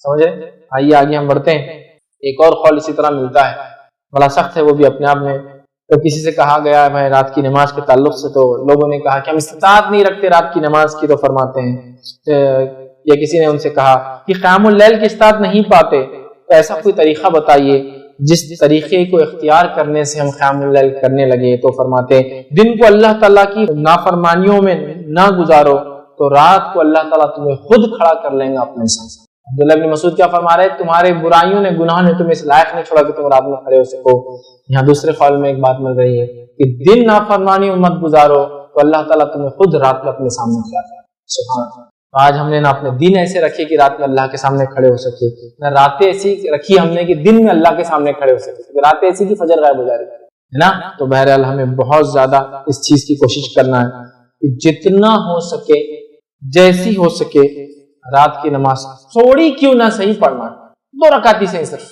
سمجھ رہے. آئیے آگے ہم بڑھتے ہیں. ایک اور قول اسی طرح ملتا ہے، بڑا سخت ہے وہ بھی اپنے آپ میں. تو کسی سے کہا گیا ہے رات کی نماز کے تعلق سے، تو لوگوں نے کہا کہ ہم استطاعت نہیں رکھتے رات کی نماز کی، تو فرماتے ہیں یا کسی نے ان سے کہا کہ قیام اللیل کی استطاعت نہیں پاتے، تو ایسا کوئی طریقہ بتائیے جس طریقے کو اختیار کرنے سے ہم قیام اللیل کرنے لگے. تو فرماتے ہیں دن کو اللہ تعالیٰ کی نافرمانیوں میں نہ گزارو تو رات کو اللہ تعالیٰ تمہیں خود کھڑا کر لیں گا اپنے ساتھ. عبداللہ بن مسعود کیا فرما رہے ہیں؟ تمہارے برائیوں نے، گناہوں نے تمہیں اس لائق نہیں چھوڑا کہ تم رات میں کھڑے ہو سکو. یہاں دوسرے قول میں ایک بات مل رہی ہے کہ دن نافرمانیوں مت گزارو تو اللہ تعالیٰ تمہیں خود رات میں اپنے سامنے کھڑا کرے. سبحان اللہ. آج ہم نے نہ اپنے دن ایسے رکھے کہ رات میں اللہ کے سامنے کھڑے ہو سکے، نہ راتیں ایسی رکھی ہم نے کہ دن میں اللہ کے سامنے کھڑے ہو سکے. راتیں ایسی کہ فجر غائب ہو جا رہی ہے نا. تو بہرحال ہمیں بہت زیادہ اس چیز کی کوشش کرنا ہے کہ جتنا ہو سکے، جیسی ہو سکے، رات کی نماز تھوڑی کیوں نہ صحیح پڑھنا. 2 رکعت سے صرف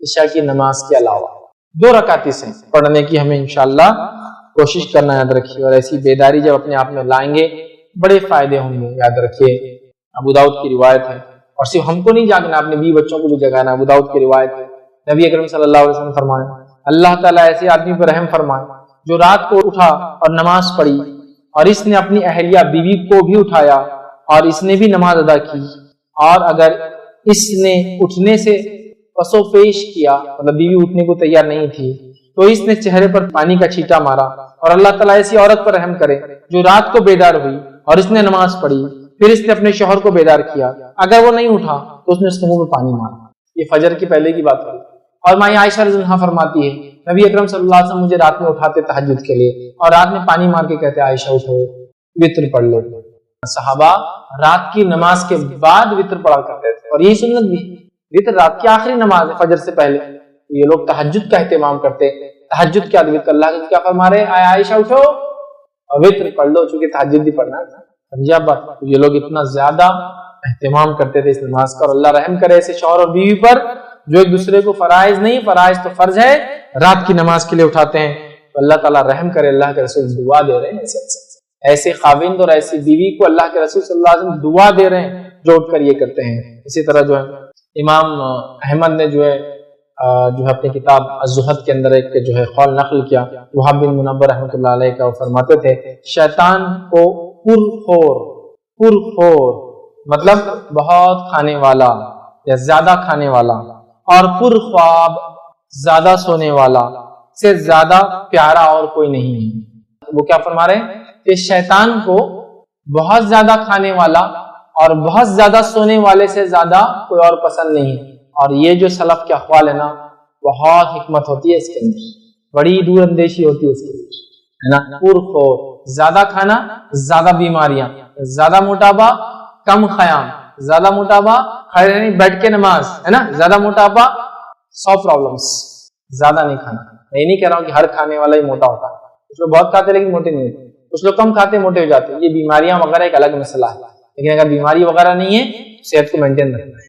عشاء کی نماز کے علاوہ 2 رکعت سے پڑھنے کی ہمیں انشاءاللہ کوشش کرنا. یاد رکھیے. اور ایسی بیداری جب اپنے آپ میں لائیں گے بڑے فائدے ہوں گے. یاد رکھیے ابو داؤد کی روایت ہے، اور صرف ہم کو نہیں جاگنا، اپنے بیوی بچوں کو بھی جگانا. ابو داؤد کی روایت ہے، نبی اکرم صلی اللہ علیہ وسلم فرمائے اللہ تعالیٰ ایسے آدمی پر رحم فرمائے جو رات کو اٹھا اور نماز پڑھی، اور اس نے اپنی اہلیہ بیوی کو بھی اٹھایا اور اس نے بھی نماز ادا کی، اور اگر اس نے اٹھنے سے پسو پیش کیا، مطلب بیوی اٹھنے کو تیار نہیں تھی، تو اس نے چہرے پر پانی کا چھینٹا مارا. اور اللہ تعالیٰ ایسی عورت پر رحم کرے جو رات کو بیدار ہوئی اور اس نے نماز پڑھی، پھر اس نے اپنے شوہر کو بیدار کیا، اگر وہ نہیں اٹھا تو اس نے اس کے منہ میں پانی مارا. یہ فجر کی پہلے کی بات ہے. اور ماں عائشہ رضی اللہ عنہا فرماتی ہے نبی اکرم صلی اللہ علیہ وسلم مجھے رات میں اٹھاتے تہجد کے لیے، اور رات میں پانی مار کے کہتے عائشہ اٹھو وتر پڑھ لو. صحابہ رات کی نماز کے بعد وتر پڑھا کرتے تھے، اور یہی سنت بھی. وتر رات کی آخری نماز ہے فجر سے پہلے. یہ لوگ تہجد کا اہتمام کرتے. تہجد کیا وتر؟ اللہ کیا فرما رہے ہیں عائشہ اٹھو اور وتر پڑھ لو، چونکہ تہجد بھی پڑھنا ہے. سمجھا بات؟ یہ لوگ اتنا زیادہ اہتمام کرتے تھے اس نماز کا. اور اللہ رحم کرے ایسے شوہر اور بیوی پر جو ایک دوسرے کو فرائض نہیں، فرائض تو فرض ہے، رات کی نماز کے لیے اٹھاتے ہیں. تو اللہ تعالیٰ رحم کرے. اللہ کے رسول دعا دے رہے ہیں ایسے خاوند اور ایسی بیوی کو، اللہ کے رسول صلی اللہ علیہ وسلم دعا دے رہے ہیں جو اٹھ کر یہ کرتے ہیں. اسی طرح جو ہے امام احمد نے جو ہے اپنی کتاب الزہد کے اندر ایک جو ہے قول نقل کیا وہاب بن منبر رحمۃ اللہ علیہ کا. وہ فرماتے تھے شیطان کو پرخور مطلب بہت کھانے والا یا زیادہ کھانے والا، اور پرخواب زیادہ سونے والا سے زیادہ پیارا اور کوئی نہیں ہے. وہ کیا فرما رہے ہیں کہ شیطان کو بہت زیادہ کھانے والا اور بہت زیادہ سونے والے سے زیادہ کوئی اور پسند نہیں. اور یہ جو سلف کے اقوال ہے نا، بہت حکمت ہوتی ہے اس کے اندر، بڑی دور اندیشی ہوتی ہے اس کے اندر، ہے نا. پرخور، زیادہ کھانا، زیادہ بیماریاں، زیادہ موٹاپا، کم خیام، زیادہ موٹاپا، کھڑے نہیں بیٹھ کے نماز، ہے نا، زیادہ موٹاپا، 100 پرابلمس. زیادہ نہیں کھانا. میں نہیں کہہ رہا ہوں کہ ہر کھانے والا ہی موٹا ہوتا ہے. کچھ لوگ بہت کھاتے لیکن موٹے نہیں ہوتے، کچھ لوگ کم کھاتے موٹے ہو جاتے ہیں. یہ بیماریاں وغیرہ ایک الگ مسئلہ ہے، لیکن اگر بیماری وغیرہ نہیں ہے صحت کو مینٹین رکھنا ہے.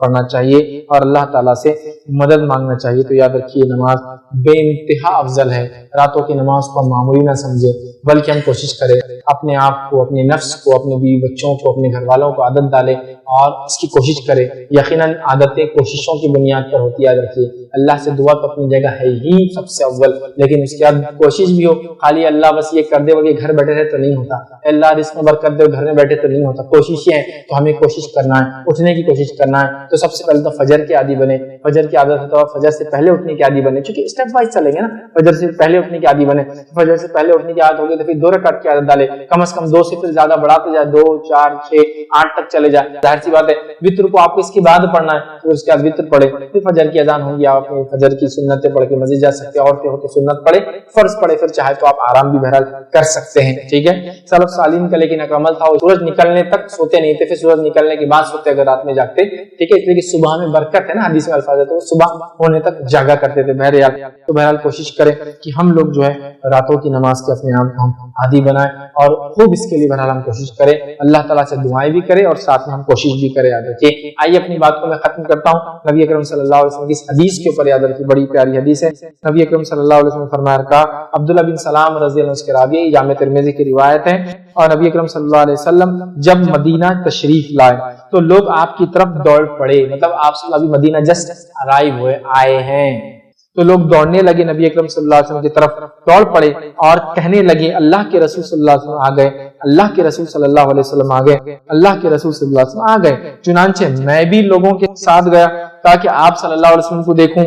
پڑھنا چاہیے اور اللہ تعالیٰ سے مدد مانگنا چاہیے۔ تو یاد رکھیے نماز بے انتہا افضل ہے، راتوں کی نماز کو ہم معمولی نہ سمجھے، بلکہ ہم کوشش کریں اپنے آپ کو، اپنے نفس کو، اپنے بیوی بچوں کو، اپنے گھر والوں کو عادت ڈالیں اور اس کی کوشش کریں۔ یقیناً عادتیں کوششوں کی بنیاد پر ہوتی ہے، یاد رکھیے اللہ سے دعا تو اپنی جگہ ہے ہی سب سے اول، لیکن اس کے بعد کوشش بھی ہو۔ خالی اللہ بس یہ کر دے وہ گھر بیٹھے رہے تو نہیں ہوتا، اللہ رزق میں برکت دے گھر میں بیٹھے تو نہیں ہوتا، کوششیں ہیں تو ہمیں کوشش کرنا ہے، اٹھنے کی کوشش کرنا ہے۔ تو سب سے پہلے تو فجر کے عادی بنے، فجر کی عادت ہے تو فجر سے پہلے اٹھنے کی عادی بنے، چونکہ اسٹیپ وائز چلیں گے نا، فجر سے پہلے اٹھنے کی عادی بنے، فجر سے پہلے اٹھنے کی عادت ہوگی تو پھر 2 رکعت کی عادت ڈالے، کم از کم 2 سے پھر زیادہ بڑھاتے جائے، 2 4 6 8 تک چلے جائے۔ ظاہر سی بات ہے وتر کو آپ کو اس کے بعد پڑھنا ہے، پھر اس کے بعد وتر پڑھے، پھر فجر کی اذان ہوگی، آپ فجر کی سنتیں پڑھ کے مسجد جا سکتے ہیں، عورتیں ہو تو سنت پڑھے، فرض پڑھے، پھر چاہے تو آپ آرام بھی بہرحال کر سکتے ہیں، ٹھیک ہے۔ سلف صالحین کا لیکن ایک عمل تھا، سورج نکلنے تک سوتے نہیں تھے، پھر سورج نکلنے کے بعد سوتے اگر رات میں جاگتے، ٹھیک ہے، کیونکہ صبح میں برکت ہے نا، حدیث میں الفاظ ہے تو صبح ہونے تک جاگا کرتے تھے بہرحال کوشش کریں کہ ہم لوگ جو ہے راتوں کی نماز کے اپنے آپ کو ہم عادی بنائیں اور خوب اس کے لیے بہرحال ہم کوشش کریں، اللہ تعالیٰ سے دعائیں بھی کریں اور ساتھ میں ہم کوشش بھی کریں۔ یاد رکھیے، آئیے اپنی بات کو میں ختم کرتا ہوں نبی اکرم صلی اللہ علیہ وسلم کی اس حدیث کے اوپر، یاد رکھیے بڑی پیاری حدیث ہے۔ نبی اکرم صلی اللہ علیہ وسلم نے فرمایا کہا، عبداللہ بن سلام رضی اللہ عنہ کے راوی، جامع ترمذی کی روایت ہے، اور نبی اکرم صلی اللہ علیہ وسلم جب مدینہ تشریف لائے تو لوگ آپ کی طرف دوڑ پڑے، مطلب آپ صلی اللہ علیہ وسلم مدینہ جسٹ ارائیو ہوئے، آئے ہیں، تو لوگ دوڑنے لگے نبی اکرم صلی اللہ علیہ وسلم کی طرف دوڑ پڑے اور کہنے لگے اللہ کے رسول صلی اللہ علیہ وسلم آ گئے، اللہ کے رسول صلی اللہ علیہ وسلم آ گئے، اللہ کے رسول صلی اللہ علیہ وسلم آ گئے۔ چنانچہ میں بھی لوگوں کے ساتھ گیا تاکہ آپ صلی اللہ علیہ وسلم کو دیکھوں۔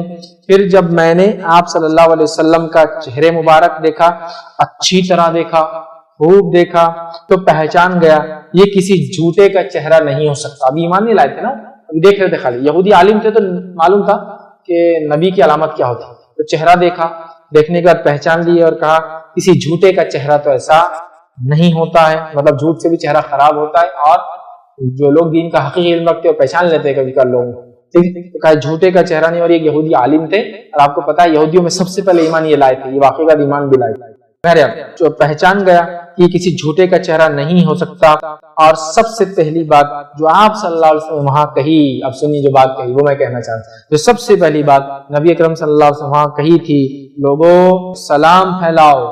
پھر جب میں نے آپ صلی اللہ علیہ وسلم کا چہرے مبارک دیکھا، اچھی طرح دیکھا، خوب دیکھا، تو پہچان گیا یہ کسی جھوٹے کا چہرہ نہیں ہو سکتا۔ ابھی ایمان نہیں لائے تھے نا، ابھی دیکھ رہے تھے، خالی یہودی عالم تھے تو معلوم تھا کہ نبی کی علامت کیا ہوتی ہے، تو چہرہ دیکھا، دیکھنے کے بعد پہچان لیے اور کہا کسی جھوٹے کا چہرہ تو ایسا نہیں ہوتا ہے، مطلب جھوٹ سے بھی چہرہ خراب ہوتا ہے، اور جو لوگ دین کا حقیقی علم رکھتے ہیں پہچان لیتے ہیں کبھی کبھی لوگوں کو، ٹھیک ہے، تو کہا جھوٹے کا چہرہ نہیں، اور یہ یہودی عالم تھے، اور آپ کو پتا ہے یہودیوں میں سب سے پہلے ایمان یہ لائے تھے، یہ واقعی کا ایمان بھی لائے تھے۔ جو پہچان گیا کہ کسی جھوٹے کا چہرہ نہیں ہو سکتا، اور سب سے پہلی بات جو آپ صلی اللہ علیہ وسلم وہاں کہی، اب سنیے جو بات کہی وہ میں کہنا چاہتا ہوں، جو سب سے پہلی بات نبی اکرم صلی اللہ علیہ وسلم وہاں کہی تھی، لوگوں سلام پھیلاؤ،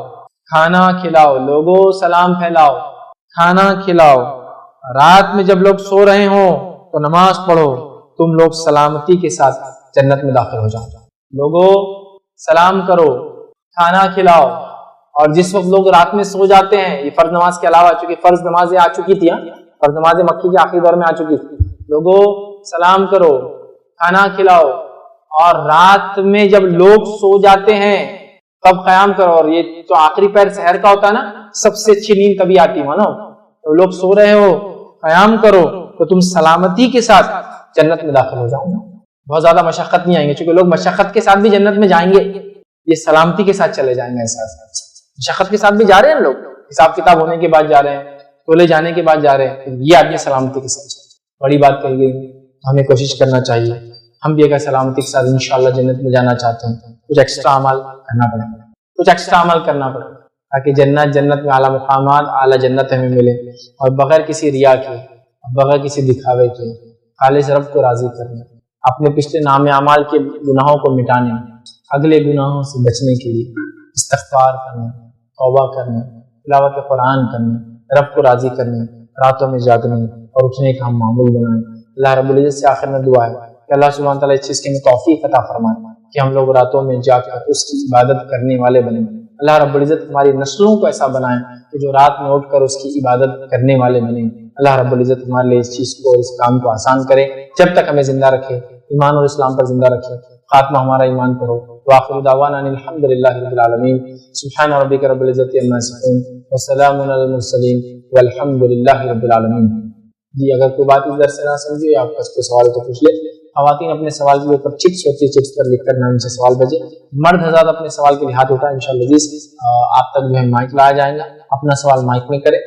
کھانا کھلاؤ، لوگوں سلام پھیلاؤ، کھانا کھلاؤ، رات میں جب لوگ سو رہے ہوں تو نماز پڑھو، تم لوگ سلامتی کے ساتھ جنت میں داخل ہو جاؤ، لوگوں سلام کرو، کھانا کھلاؤ، اور جس وقت لوگ رات میں سو جاتے ہیں، یہ فرض نماز کے علاوہ، چونکہ فرض نمازیں آ چکی تھی، فرض نمازیں مکی کے آخری دور میں آ چکی تھی، لوگوں سلام کرو، کھانا کھلاؤ، اور رات میں جب لوگ سو جاتے ہیں تب قیام کرو، اور یہ جو آخری پہر سحر کا ہوتا ہے نا، سب سے اچھی نیند تبھی آتی ہے نا، تو لوگ سو رہے ہو قیام کرو تو تم سلامتی کے ساتھ جنت میں داخل ہو جاؤ، بہت زیادہ مشقت نہیں آئیں گے، چونکہ لوگ مشقت کے ساتھ بھی جنت میں جائیں گے، یہ سلامتی کے ساتھ چلے جائیں گے، ایسا مشقت کے ساتھ بھی جا رہے ہیں لوگ، حساب کتاب ہونے کے بعد جا رہے ہیں، تولے جانے کے بعد جا رہے ہیں، یہ آدمی سلامتی کے ساتھ بڑی بات کہی گئی، ہمیں کوشش کرنا چاہیے ہم بھی اگر سلامتی کے ساتھ انشاءاللہ جنت میں جانا چاہتے ہیں کچھ ایکسٹرا عمل کرنا پڑے گا، کچھ ایکسٹرا عمل کرنا پڑے گا تاکہ جنت میں اعلیٰ مقامات، اعلیٰ جنت ہمیں ملے، اور بغیر کسی ریا کے، بغیر کسی دکھاوے کے، خالص رب کو راضی کرنے، اپنے پچھلے نام اعمال کے گناہوں کو مٹانے، اگلے گناہوں سے بچنے کے لیے استغفار کرنے، توبہ کرنے، تلاوت قرآن کرنے، رب کو راضی کرنے، راتوں میں جاگنے اور اٹھنے کا ہم معمول بنائیں۔ اللہ رب العزت سے آخر میں دعا ہے کہ اللہ سبحانہ تعالیٰ اس چیز کی ہمیں توفیق عطا فرمائے کہ ہم لوگ راتوں میں جاگ کر اس کی عبادت کرنے والے بنیں۔ اللہ رب العزت ہماری نسلوں کو ایسا بنائے کہ جو رات میں اٹھ کر اس کی عبادت کرنے والے بنیں۔ اللہ رب العزت ہمارے لیے اس چیز کو، اس کام کو آسان کرے، جب تک ہمیں زندہ رکھے، ایمان اور اسلام پر زندہ رکھے، خاتمہ ہمارا ایمان پر ہو۔ وآخر دعوانا ان الحمد للہ رب العالمین، سبحان ربک رب العزت عما یصفون وسلام علی المرسلین والحمد للہ رب العالمین۔ جی اگر کوئی بات اس درس سے نہ سمجھے یا آپ کا کوئی سوال تو پوچھ لے۔ خواتین اپنے سوال کے اوپر چٹس ہوتی ہے، چٹس پر لکھ کر نام سے سوال بھیجے۔ مرد حضرات اپنے سوال کے لیے ہاتھ اٹھائیں، انشاءاللہ آپ تک جو ہے مائک لایا جائے گا، اپنا سوال مائک میں کرے۔